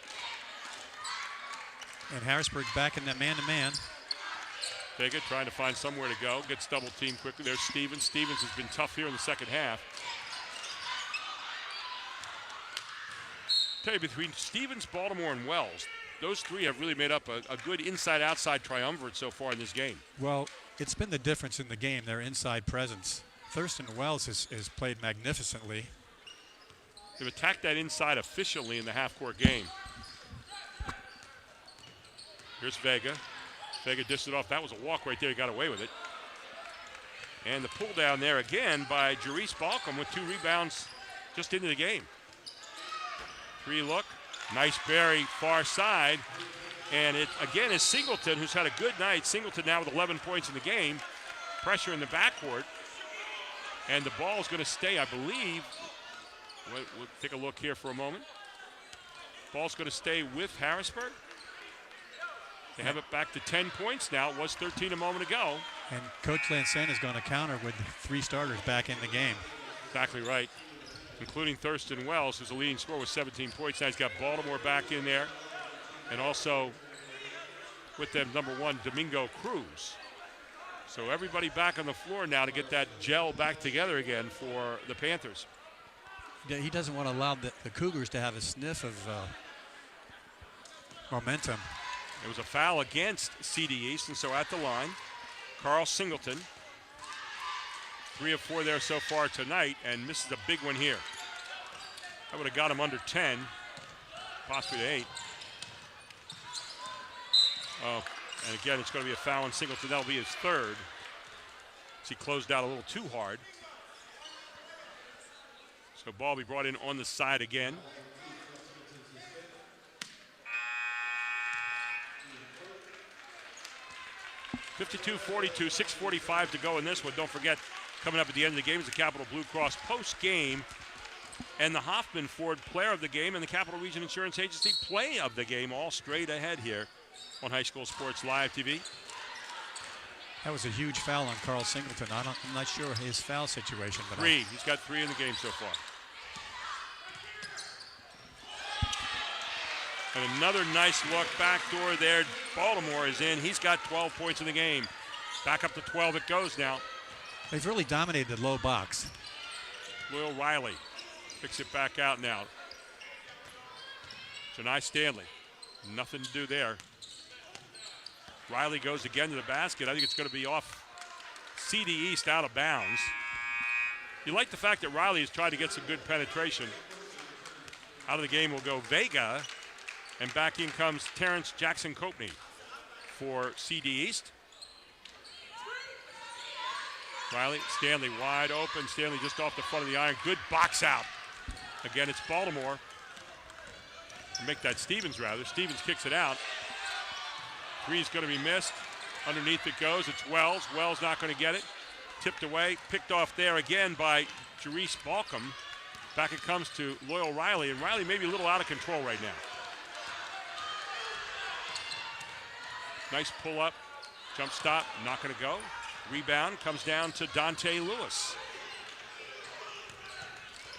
And Harrisburg back in that man-to-man. Vega trying to find somewhere to go. Gets double teamed quickly. There's Stevens. Stevens has been tough here in the second half. Tell you, between Stevens, Baltimore, and Wells, those three have really made up a good inside-outside triumvirate so far in this game. Well, it's been the difference in the game, their inside presence. Thurston Wells has played magnificently. They've attacked that inside efficiently in the half-court game. Here's Vega. Vega dished it off. That was a walk right there. He got away with it. And the pull down there again by Jerice Balcom with 2 rebounds just into the game. 3 look. Nice bury far side. And it again is Singleton, who's had a good night. Singleton now with 11 points in the game. Pressure in the backcourt. And the ball is going to stay, I believe. We'll take a look here for a moment. Ball's going to stay with Harrisburg. They have it back to 10 points now. It was 13 a moment ago. And Coach Lansana is going to counter with 3 starters back in the game. Exactly right, including Thurston Wells, who's the leading scorer with 17 points. Now he's got Baltimore back in there. And also with them, number 1, Domingo Cruz. So everybody back on the floor now to get that gel back together again for the Panthers. He doesn't want to allow the Cougars to have a sniff of momentum. It was a foul against CD East, and so at the line, Carl Singleton. 3 of 4 there so far tonight, and misses a big one here. That would have got him under 10, possibly to 8. Oh, and again, it's going to be a foul on Singleton. That'll be his 3rd. He closed out a little too hard. So ball will be brought in on the side again. (52-42), 6:45 to go in this one. Don't forget, coming up at the end of the game is the Capital Blue Cross post-game and the Hoffman Ford Player of the Game and the Capital Region Insurance Agency Play of the Game, all straight ahead here on High School Sports Live TV. That was a huge foul on Carl Singleton. I'm not sure his foul situation. But 3. He's got 3 in the game so far. And another nice look, backdoor there. Baltimore is in. He's got 12 points in the game. Back up to 12 it goes now. They've really dominated the low box. Will Riley picks it back out now. Janai Stanley, nothing to do there. Riley goes again to the basket. I think it's going to be off CD East, out of bounds. You like the fact that Riley has tried to get some good penetration. Out of the game will go Vega. And back in comes Terrence Jackson Copney for CD East. Riley, Stanley wide open. Stanley just off the front of the iron. Good box out. Again, it's Baltimore. Make that Stevens, rather. Stevens kicks it out. 3 is going to be missed. Underneath it goes. It's Wells. Wells not going to get it. Tipped away. Picked off there again by Jerice Balcom. Back it comes to Loyal Riley. And Riley may be a little out of control right now. Nice pull up, jump stop, not going to go. Rebound comes down to Dante Lewis.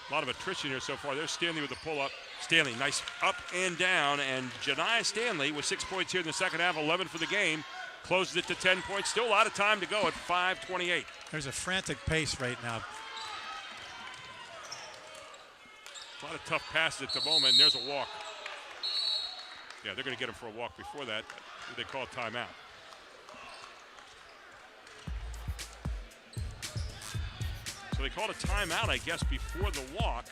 A lot of attrition here so far. There's Stanley with the pull up. Stanley, nice up and down, and Janai Stanley with 6 points here in the second half, 11 for the game. Closes it to 10 points. Still a lot of time to go at 5:28. There's a frantic pace right now. A lot of tough passes at the moment, and there's a walk. Yeah, they're going to get him for a walk before that. They call a timeout. So they called a timeout, I guess, before the walk.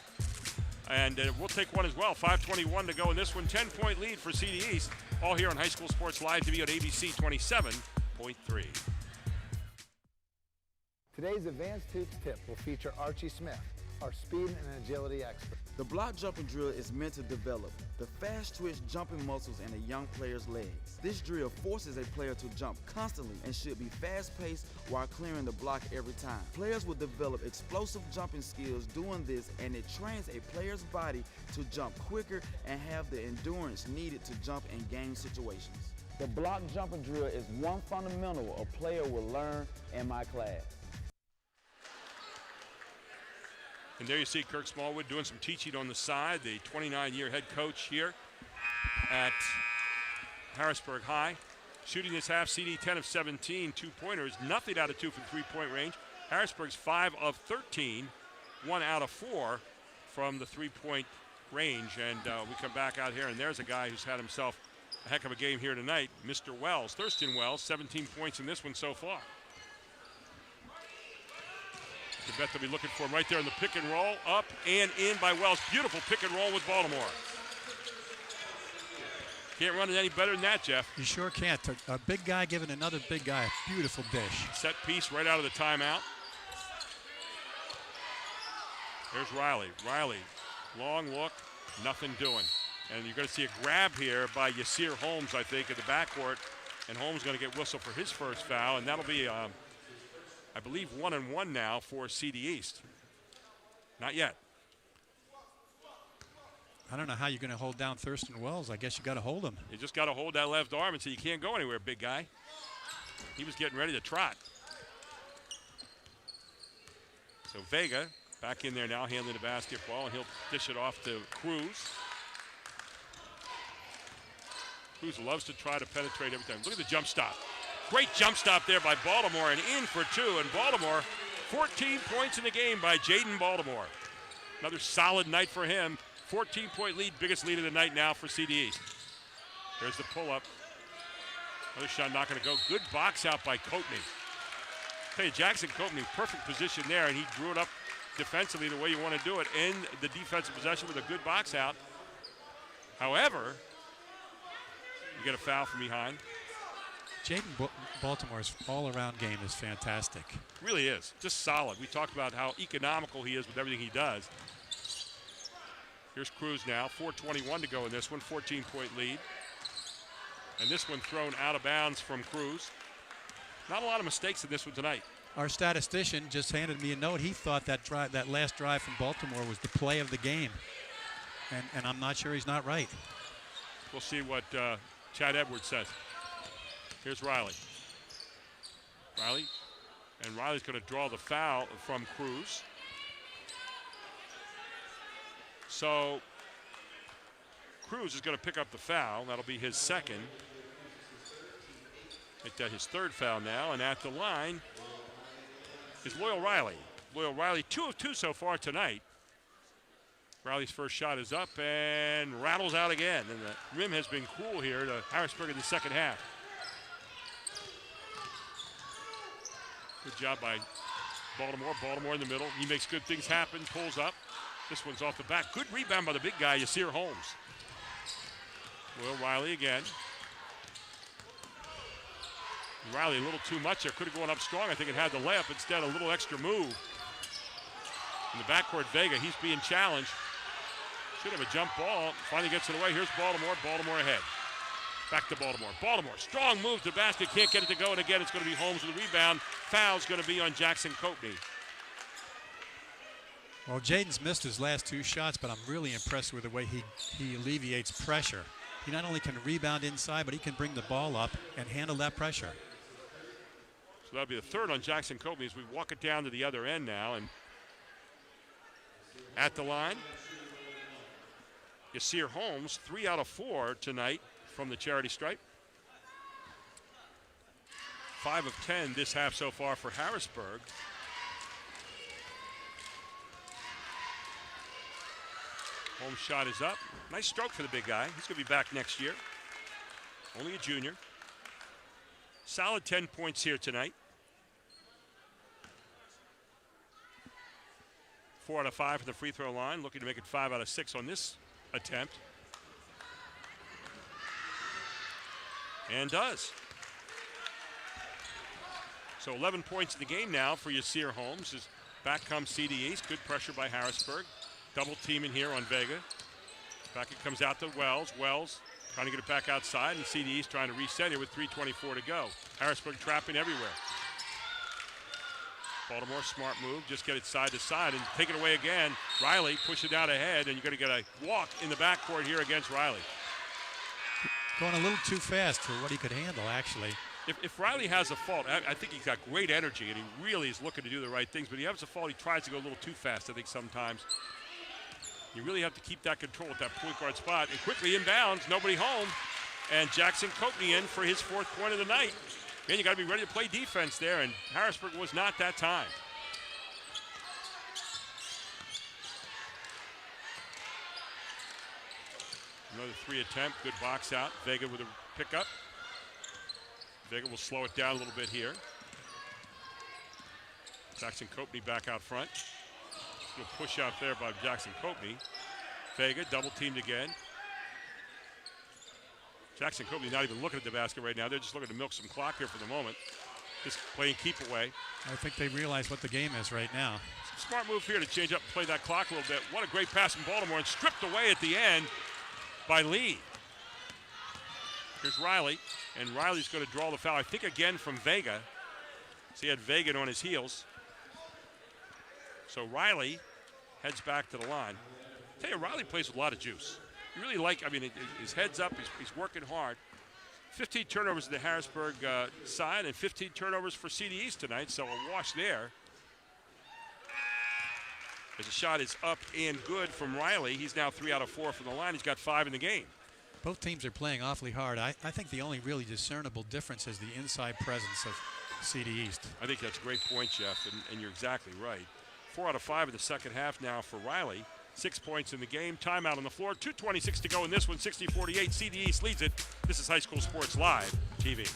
And we'll take one as well. 5:21 to go in this one. 10-point lead for CD East. All here on High School Sports Live TV on ABC 27.3. Today's Advanced Hoops tip will feature Archie Smith, our speed and agility expert. The block jumping drill is meant to develop the fast twitch jumping muscles in a young player's legs. This drill forces a player to jump constantly and should be fast-paced while clearing the block every time. Players will develop explosive jumping skills doing this, and it trains a player's body to jump quicker and have the endurance needed to jump in game situations. The block jumping drill is one fundamental a player will learn in my class. And there you see Kirk Smallwood doing some teaching on the side, the 29-year head coach here at Harrisburg High. Shooting this half, CD 10 of 17, 2-pointers, nothing out of 2 from three-point range. Harrisburg's 5 of 13, 1 out of 4 from the three-point range. And we come back out here, and there's a guy who's had himself a heck of a game here tonight, Mr. Wells, Thurston Wells, 17 points in this one so far. I bet they'll be looking for him right there in the pick and roll, up and in by Wells. Beautiful pick and roll with Baltimore. Can't run it any better than that, Jeff. You sure can't. A big guy giving another big guy a beautiful dish. Set piece right out of the timeout. There's Riley. Riley, long look, nothing doing. And you're going to see a grab here by Yasir Holmes, I think, in the backcourt. And Holmes going to get whistled for his first foul, and that'll be, I believe, 1-1 now for CD East. Not yet. I don't know how you're going to hold down Thurston Wells. I guess you got to hold him. You just got to hold that left arm and say you can't go anywhere, big guy. He was getting ready to trot. So Vega back in there now, handling the basketball, and he'll dish it off to Cruz. Cruz loves to try to penetrate every time. Look at the jump stop. Great jump stop there by Baltimore, and in for two. And Baltimore, 14 points in the game by Jaden Baltimore. Another solid night for him. 14-point lead, biggest lead of the night now for CD East. There's the pull-up. Another shot not going to go. Good box out by Coatney. Hey, Jackson Coatney, perfect position there, and he drew it up defensively the way you want to do it in the defensive possession with a good box out. However, you get a foul from behind. Jaden Baltimore's all-around game is fantastic. Really is. Just solid. We talked about how economical he is with everything he does. Here's Cruz now. 4:21 to go in this one. 14-point lead. And this one thrown out of bounds from Cruz. Not a lot of mistakes in this one tonight. Our statistician just handed me a note. He thought that last drive from Baltimore was the play of the game. And I'm not sure he's not right. We'll see what Chad Edwards says. Here's Riley. And Riley's going to draw the foul from Cruz. So Cruz is going to pick up the foul. That'll be his second. Make that his third foul now. And at the line is Loyal Riley. Loyal Riley, 2 of 2 so far tonight. Riley's first shot is up and rattles out again. And the rim has been cool here to Harrisburg in the second half. Good job by Baltimore. Baltimore in the middle. He makes good things happen, pulls up. This one's off the back. Good rebound by the big guy, Yasir Holmes. Will Riley again. Riley a little too much there. Could have gone up strong. I think it had the layup. Instead, a little extra move. In the backcourt, Vega, he's being challenged. Should have a jump ball. Finally gets it away. Here's Baltimore. Baltimore ahead. Back to Baltimore. Baltimore, strong move to the basket. Can't get it to go. And again, it's going to be Holmes with the rebound. Foul's going to be on Jackson Coatney. Well, Jaden's missed his last 2 shots, but I'm really impressed with the way he alleviates pressure. He not only can rebound inside, but he can bring the ball up and handle that pressure. So that'll be the third on Jackson Coatney as we walk it down to the other end now. And at the line, Yasir Holmes, 3 out of 4 tonight from the charity stripe. 5 of 10 this half so far for Harrisburg. Holmes' shot is up. Nice stroke for the big guy. He's going to be back next year. Only a junior. Solid 10 points here tonight. 4 out of 5 from the free throw line. Looking to make it 5 out of 6 on this attempt. And does. So 11 points in the game now for Yasir Holmes. As back comes CD East. Good pressure by Harrisburg. Double teaming here on Vega. Back it comes out to Wells. Wells trying to get it back outside, and CD East trying to reset here with 3:24 to go. Harrisburg trapping everywhere. Baltimore, smart move. Just get it side to side and take it away again. Riley push it out ahead, and you're going to get a walk in the backcourt here against Riley. Going a little too fast for what he could handle, actually. If Riley has a fault, I think he's got great energy, and he really is looking to do the right things, but he has a fault, he tries to go a little too fast, I think, sometimes. You really have to keep that control at that point guard spot. And quickly inbounds, nobody home. And Jackson Coatney in for his 4th point of the night. Again, you got to be ready to play defense there, and Harrisburg was not that time. Another 3 attempt, good box out. Vega with a pickup. Vega will slow it down a little bit here. Jackson Coatney back out front. Good push out there by Jackson Coatney. Vega double teamed again. Jackson Coatney not even looking at the basket right now. They're just looking to milk some clock here for the moment. Just playing keep away. I think they realize what the game is right now. Smart move here to change up and play that clock a little bit. What a great pass from Baltimore, and stripped away at the end by Lee. Here's Riley, and Riley's going to draw the foul, I think again from Vega. So he had Vega on his heels. So Riley heads back to the line. I'll tell you, Riley plays with a lot of juice. You really like, I mean, his head's up, he's working hard. 15 turnovers in the Harrisburg side and 15 turnovers for CD East tonight, so a wash there. As the shot is up and good from Riley. He's now 3 out of 4 from the line. He's got 5 in the game. Both teams are playing awfully hard. I think the only really discernible difference is the inside presence of CD East. I think that's a great point, Jeff, and you're exactly right. 4 out of 5 in the second half now for Riley. 6 points in the game. Timeout on the floor. 2:26 to go in this one. 60-48. CD East leads it. This is High School Sports Live TV.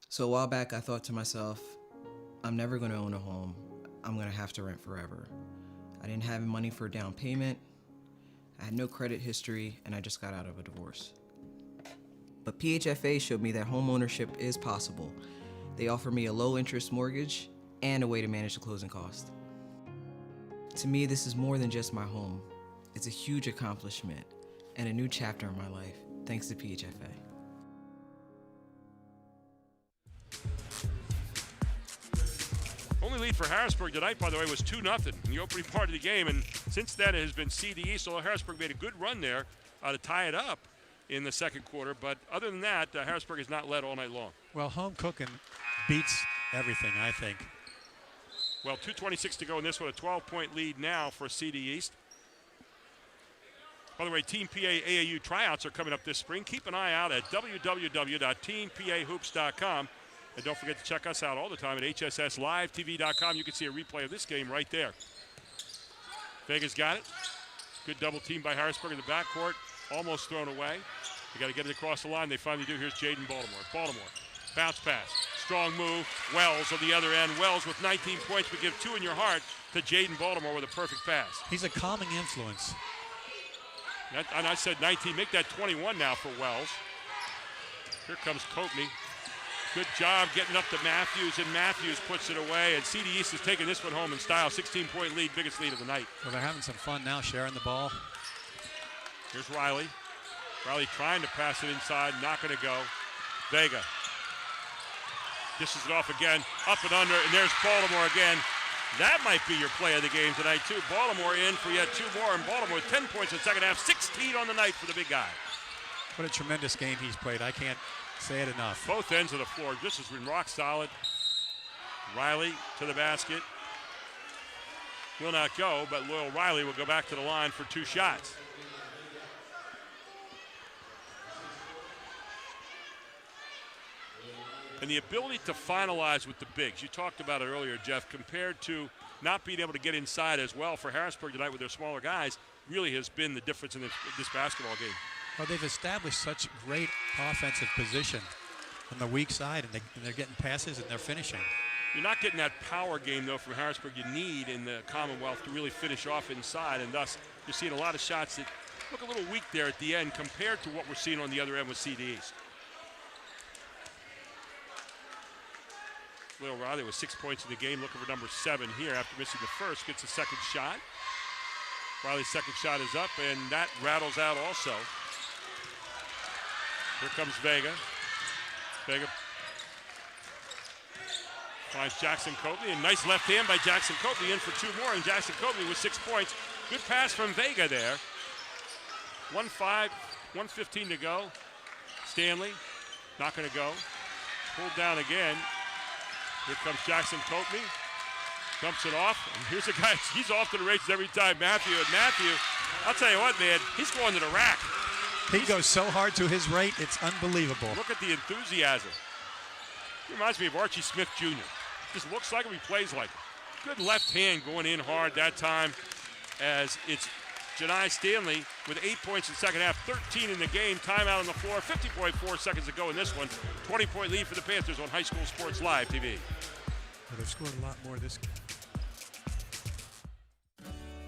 So a while back, I thought to myself, I'm never going to own a home. I'm going to have to rent forever. I didn't have money for a down payment. I had no credit history, and I just got out of a divorce. But PHFA showed me that home ownership is possible. They offer me a low-interest mortgage and a way to manage the closing cost. To me, this is more than just my home. It's a huge accomplishment and a new chapter in my life, thanks to PHFA. Only lead for Harrisburg tonight, by the way, was 2-0 in the opening part of the game, and since then it has been CD East. So Harrisburg made a good run there to tie it up in the second quarter, but other than that, Harrisburg has not led all night long. Well, home cooking beats everything, I think. Well, 2:26 to go in this one, a 12-point lead now for CD East. By the way, Team PA AAU tryouts are coming up this spring. Keep an eye out at www.teampahoops.com. And don't forget to check us out all the time at hsslivetv.com. You can see a replay of this game right there. Vega's got it. Good double team by Harrisburg in the backcourt. Almost thrown away. They got to get it across the line. They finally do. Here's Jaden Baltimore. Bounce pass. Strong move. Wells on the other end. Wells with 19 points, but give 2 in your heart to Jaden Baltimore with a perfect pass. He's a calming influence. And I said 19. Make that 21 now for Wells. Here comes Coatney. Good job getting up to Matthews, and Matthews puts it away. And CD East is taking this one home in style. 16-point lead, biggest lead of the night. Well, they're having some fun now sharing the ball. Here's Riley. Riley trying to pass it inside, not going to go. Vega dishes it off again, up and under, and there's Baltimore again. That might be your play of the game tonight, too. Baltimore in for yet 2 more, and Baltimore with 10 points in the second half, 16 on the night for the big guy. What a tremendous game he's played. I can't say it enough. Both ends of the floor just has been rock solid. Riley to the basket. Will not go, but Loyal Riley will go back to the line for 2 shots. And the ability to finalize with the bigs, you talked about it earlier, Jeff, compared to not being able to get inside as well for Harrisburg tonight with their smaller guys, really has been the difference in this basketball game. Well, they've established such great offensive position on the weak side, and they're getting passes and they're finishing. You're not getting that power game, though, from Harrisburg you need in the Commonwealth to really finish off inside, and thus you're seeing a lot of shots that look a little weak there at the end compared to what we're seeing on the other end with CD East. Will Riley with 6 points in the game, looking for number 7 here after missing the first, gets a second shot. Riley's second shot is up, and that rattles out also. Here comes Vega. Vega finds Jackson Coatney, and nice left hand by Jackson Coatney in for 2 more, and Jackson Coatney with 6 points. Good pass from Vega there. 1:15 to go. Stanley, not going to go. Pulled down again. Here comes Jackson Coatney. Dumps it off, and here's a guy, he's off to the races every time, Matthew. And Matthew, I'll tell you what, man, he's going to the rack. He goes so hard to his right, it's unbelievable. Look at the enthusiasm. He reminds me of Archie Smith Jr. Just looks like him, he plays like him. Good left hand going in hard that time as it's Janai Stanley with 8 points in the second half, 13 in the game. Timeout on the floor, 50.4 seconds to go in this one. 20-point lead for the Panthers on High School Sports Live TV. But they've scored a lot more this game.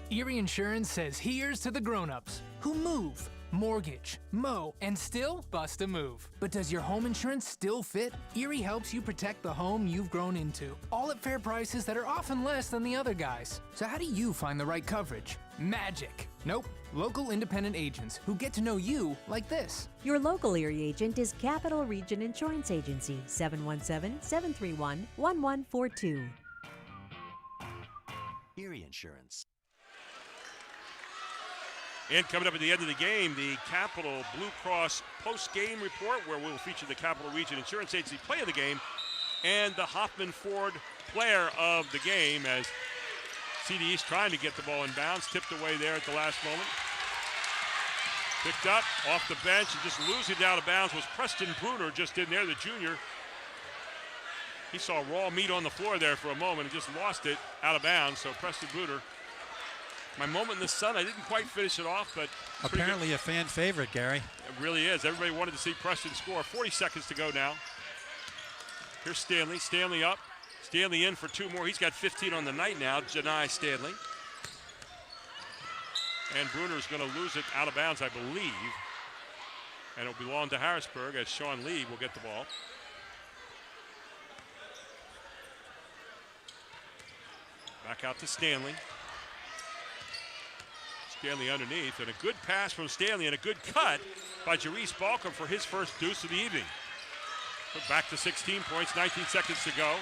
Erie Insurance says here's to the grown-ups who move, mortgage, mow, and still bust a move. But does your home insurance still fit? Erie helps you protect the home you've grown into, all at fair prices that are often less than the other guys. So how do you find the right coverage? Magic. Nope. Local independent agents who get to know you like this. Your local Erie agent is Capital Region Insurance Agency, 717-731-1142. Erie Insurance. And coming up at the end of the game, the Capital Blue Cross post-game report, where we'll feature the Capital Region Insurance Agency play of the game and the Hoffman Ford player of the game, as CD East trying to get the ball in bounds, tipped away there at the last moment. Picked up off the bench and just losing it out of bounds was Preston Bruner, just in there, the junior. He saw raw meat on the floor there for a moment and just lost it out of bounds. So Preston Bruner, my moment in the sun, I didn't quite finish it off, but apparently a fan favorite, Gary. It really is. Everybody wanted to see Preston score. 40 seconds to go now. Here's Stanley. Stanley up. Stanley in for two more. He's got 15 on the night now. Janai Stanley. And Bruner's going to lose it out of bounds, I believe. And it'll belong to Harrisburg as Sean Lee will get the ball. Back out to Stanley. Stanley underneath, and a good pass from Stanley and a good cut by Jarice Balcom for his first deuce of the evening. But back to 16 points, 19 seconds to go.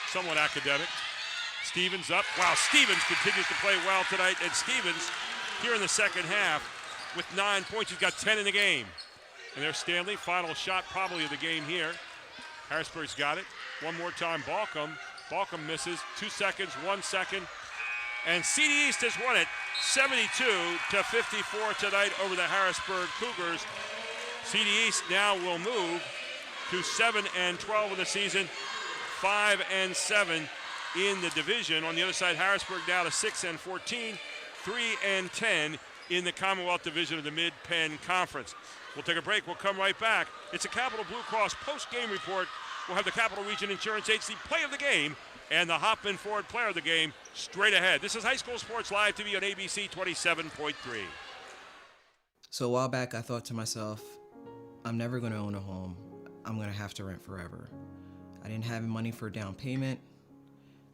Somewhat academic. Stevens up. Wow, Stevens continues to play well tonight, and Stevens here in the second half with 9 points. He's got 10 in the game. And there's Stanley, final shot probably of the game here. Harrisburg's got it. One more time, Balcom. Balcom misses. 2 seconds, 1 second. And CD East has won it 72-54 tonight over the Harrisburg Cougars. CD East now will move to 7-12 in the season, 5-7 in the division. On the other side, Harrisburg now to 6-14, 3-10 in the Commonwealth Division of the Mid-Penn Conference. We'll take a break. We'll come right back. It's a Capital Blue Cross post-game report. We'll have the Capital Region Insurance Agency play of the game and the Hoffman Ford player of the game straight ahead. This is High School Sports Live TV on ABC 27.3. So a while back, I thought to myself, I'm never going to own a home. I'm going to have to rent forever. I didn't have money for a down payment.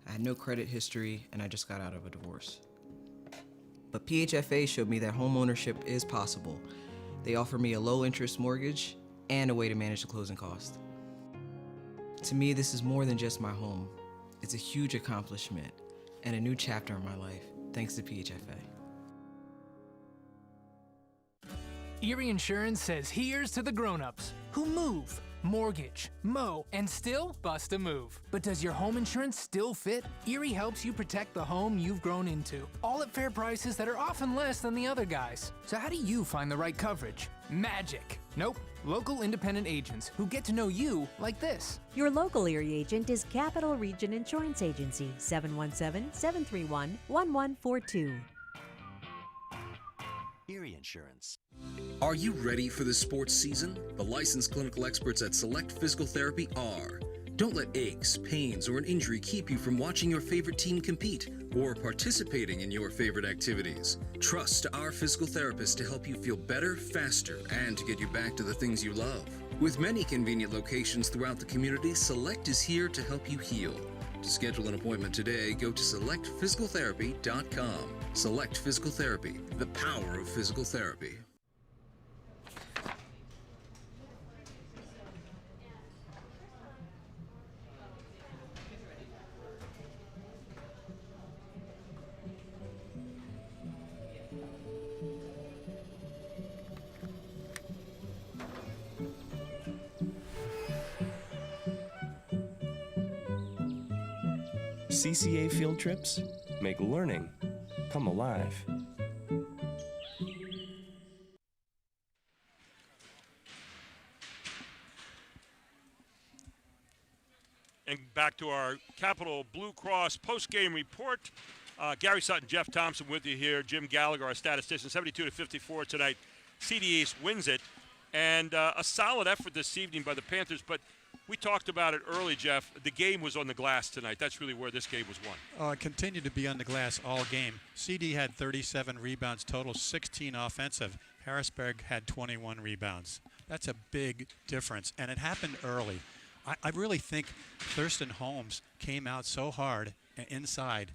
I had no credit history, and I just got out of a divorce. But PHFA showed me that home ownership is possible. They offer me a low-interest mortgage and a way to manage the closing cost. To me, this is more than just my home. It's a huge accomplishment and a new chapter in my life, thanks to PHFA. Erie Insurance says here's to the grown-ups who move, mortgage, mow, and still bust a move. But does your home insurance still fit? Erie helps you protect the home you've grown into, all at fair prices that are often less than the other guys. So how do you find the right coverage? Magic. Nope. Local independent agents who get to know you like this. Your local Erie agent is Capital Region Insurance Agency, 717-731-1142. Erie Insurance. Are you ready for the sports season? The licensed clinical experts at Select Physical Therapy are. Don't let aches, pains, or an injury keep you from watching your favorite team compete or participating in your favorite activities. Trust our physical therapists to help you feel better, faster, and to get you back to the things you love. With many convenient locations throughout the community, Select is here to help you heal. To schedule an appointment today, go to selectphysicaltherapy.com. Select Physical Therapy, the power of physical therapy. CCA field trips make learning come alive. And back to our Capital Blue Cross post-game report. Gary Sutton, Jeff Thompson with you here. Jim Gallagher, our statistician, 72-54 tonight. CD East wins it. And a solid effort this evening by the Panthers. But we talked about it early, Jeff. The game was on the glass tonight. That's really where this game was won. It continued to be on the glass all game. CD had 37 rebounds total, 16 offensive. Harrisburg had 21 rebounds. That's a big difference, and it happened early. I really think Thurston Holmes came out so hard inside.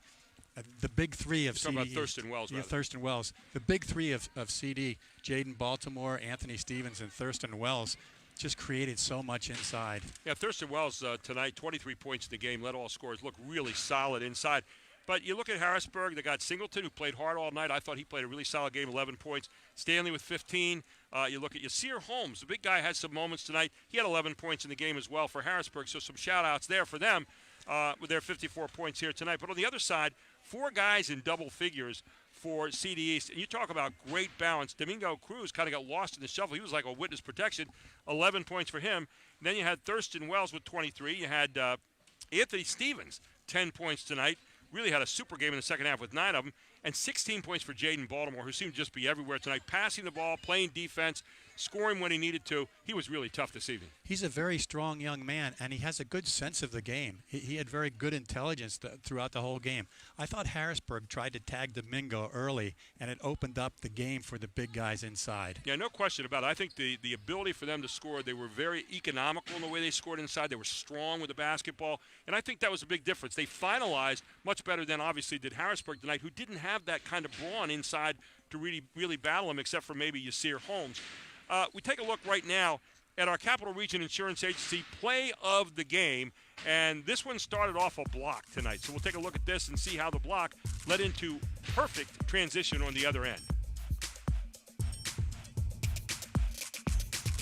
The big three of CD. You're talking about Thurston Wells, Yeah, Thurston Wells. The big three of CD, Jaden Baltimore, Anthony Stevens, and Thurston Wells, just created so much inside. Yeah, Thurston Wells tonight, 23 points in the game, led all scorers, looked really solid inside. But you look at Harrisburg, they got Singleton, who played hard all night. I thought he played a really solid game, 11 points. Stanley with 15. You look at Yasir Holmes, the big guy, had some moments tonight. He had 11 points in the game as well for Harrisburg, so some shout-outs there for them with their 54 points here tonight. But on the other side, 4 guys in double figures for CD East. And you talk about great balance. Domingo Cruz kind of got lost in the shuffle. He was like a witness protection, 11 points for him. And then you had Thurston Wells with 23. You had Anthony Stevens, 10 points tonight. Really had a super game in the second half with 9 of them. And 16 points for Jaden Baltimore, who seemed to just be everywhere tonight, passing the ball, playing defense, scoring when he needed to. He was really tough this evening. He's a very strong young man, and he has a good sense of the game. He had very good intelligence throughout the whole game. I thought Harrisburg tried to tag Domingo early, and it opened up the game for the big guys inside. Yeah, no question about it. I think the ability for them to score, they were very economical in the way they scored inside. They were strong with the basketball, and I think that was a big difference. They finalized much better than obviously did Harrisburg tonight, who didn't have that kind of brawn inside to really battle him, except for maybe Yasir Holmes. We take a look right now at our Capital Region Insurance Agency play of the game, and this one started off a block tonight. So we'll take a look at this and see how the block led into perfect transition on the other end.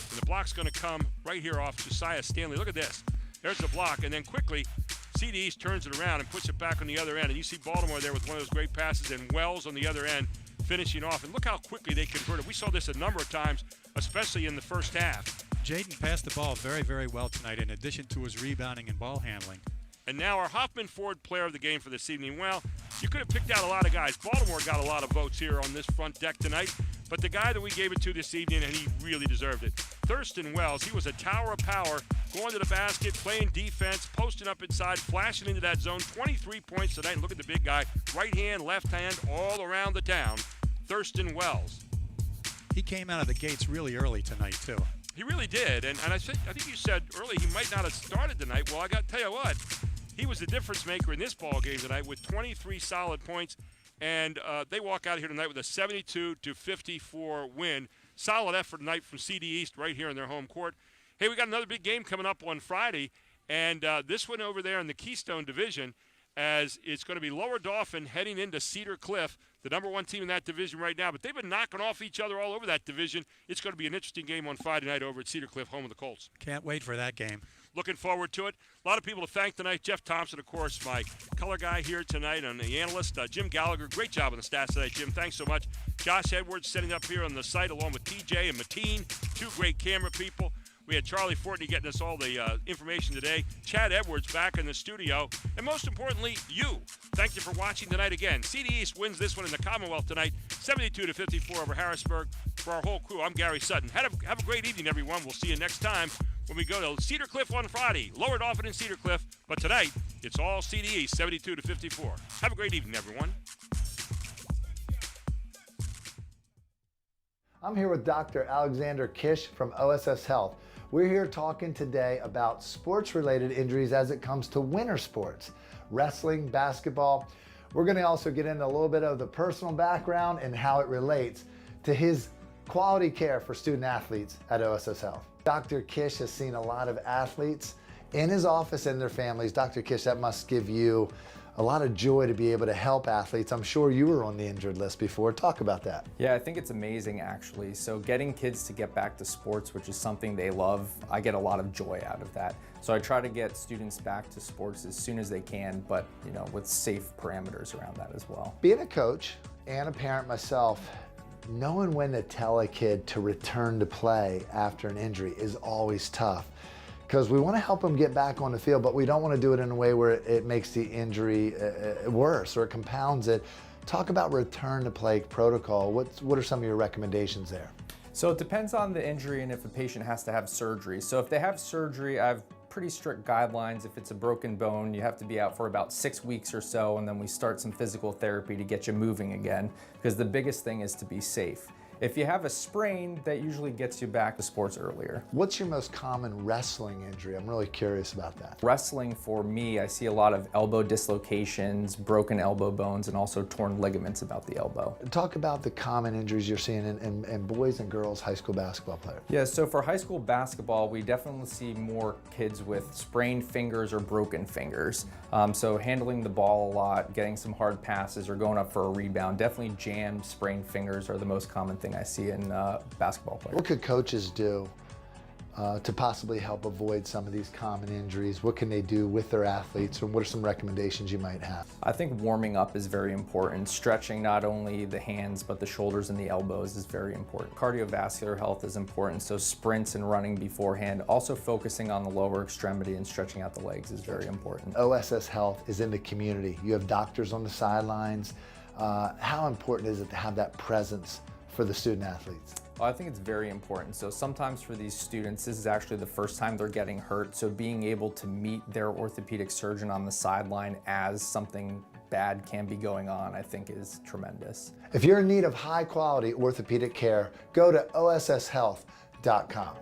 And the block's going to come right here off Josiah Stanley. Look at this. There's the block, and then quickly CD East turns it around and puts it back on the other end. And you see Baltimore there with one of those great passes, and Wells on the other end finishing off. And look how quickly they converted. We saw this a number of times, especially in the first half. Jaden passed the ball very, very well tonight, in addition to his rebounding and ball handling. And now our Hoffman Ford player of the game for this evening. Well, you could have picked out a lot of guys. Baltimore got a lot of votes here on this front deck tonight, but the guy that we gave it to this evening, and he really deserved it, Thurston Wells. He was a tower of power, going to the basket, playing defense, posting up inside, flashing into that zone. 23 points tonight. And look at the big guy, right hand, left hand, all around the town. Thurston Wells. He came out of the gates really early tonight, too. He really did, and I think you said early he might not have started tonight. Well, I got to tell you what, he was the difference maker in this ball game tonight with 23 solid points, and they walk out here tonight with a 72-54 win. Solid effort tonight from CD East right here in their home court. Hey, we got another big game coming up on Friday, and this one over there in the Keystone Division, as it's going to be Lower Dauphin heading into Cedar Cliff, the number 1 team in that division right now. But they've been knocking off each other all over that division. It's going to be an interesting game on Friday night over at Cedar Cliff, home of the Colts. Can't wait for that game. Looking forward to it. A lot of people to thank tonight. Jeff Thompson, of course, my color guy here tonight, and the analyst. Jim Gallagher, great job on the stats tonight, Jim. Thanks so much. Josh Edwards setting up here on the site along with TJ and Mateen, 2 great camera people. We had Charlie Fortney getting us all the information today. Chad Edwards back in the studio. And most importantly, you. Thank you for watching tonight again. CD East wins this one in the Commonwealth tonight, 72-54 over Harrisburg. For our whole crew, I'm Gary Sutton. Have a great evening, everyone. We'll see you next time when we go to Cedar Cliff on Friday. Lower Dauphin and Cedar Cliff. But tonight, it's all CD East, 72-54. Have a great evening, everyone. I'm here with Dr. Alexander Kish from OSS Health. We're here talking today about sports-related injuries as it comes to winter sports, wrestling, basketball. We're going to also get into a little bit of the personal background and how it relates to his quality care for student athletes at OSS Health. Dr. Kish has seen a lot of athletes in his office and their families. Dr. Kish, that must give you a lot of joy to be able to help athletes. I'm sure you were on the injured list before. Talk about that. Yeah, I think it's amazing actually. So getting kids to get back to sports, which is something they love, I get a lot of joy out of that. So I try to get students back to sports as soon as they can, but with safe parameters around that as well. Being a coach and a parent myself, knowing when to tell a kid to return to play after an injury is always tough. because we want to help them get back on the field, but we don't want to do it in a way where it makes the injury worse or it compounds it. Talk about return to play protocol. What are some of your recommendations there? So it depends on the injury and if the patient has to have surgery. So if they have surgery, I have pretty strict guidelines. If it's a broken bone, you have to be out for about 6 weeks or so, and then we start some physical therapy to get you moving again, because the biggest thing is to be safe. If you have a sprain, that usually gets you back to sports earlier. What's your most common wrestling injury? I'm really curious about that. Wrestling, for me, I see a lot of elbow dislocations, broken elbow bones, and also torn ligaments about the elbow. Talk about the common injuries you're seeing in boys and girls high school basketball players. Yeah, so for high school basketball, we definitely see more kids with sprained fingers or broken fingers. So handling the ball a lot, getting some hard passes, or going up for a rebound. Definitely jammed, sprained fingers are the most common thing I see in basketball players. What could coaches do to possibly help avoid some of these common injuries? What can they do with their athletes, and what are some recommendations you might have? I think warming up is very important. Stretching not only the hands, but the shoulders and the elbows is very important. Cardiovascular health is important, so sprints and running beforehand. Also focusing on the lower extremity and stretching out the legs is very important. OSS Health is in the community. You have doctors on the sidelines. How important is it to have that presence for the student athletes? Well, I think it's very important. So sometimes for these students, this is actually the first time they're getting hurt. So being able to meet their orthopedic surgeon on the sideline as something bad can be going on, I think is tremendous. If you're in need of high quality orthopedic care, go to osshealth.com.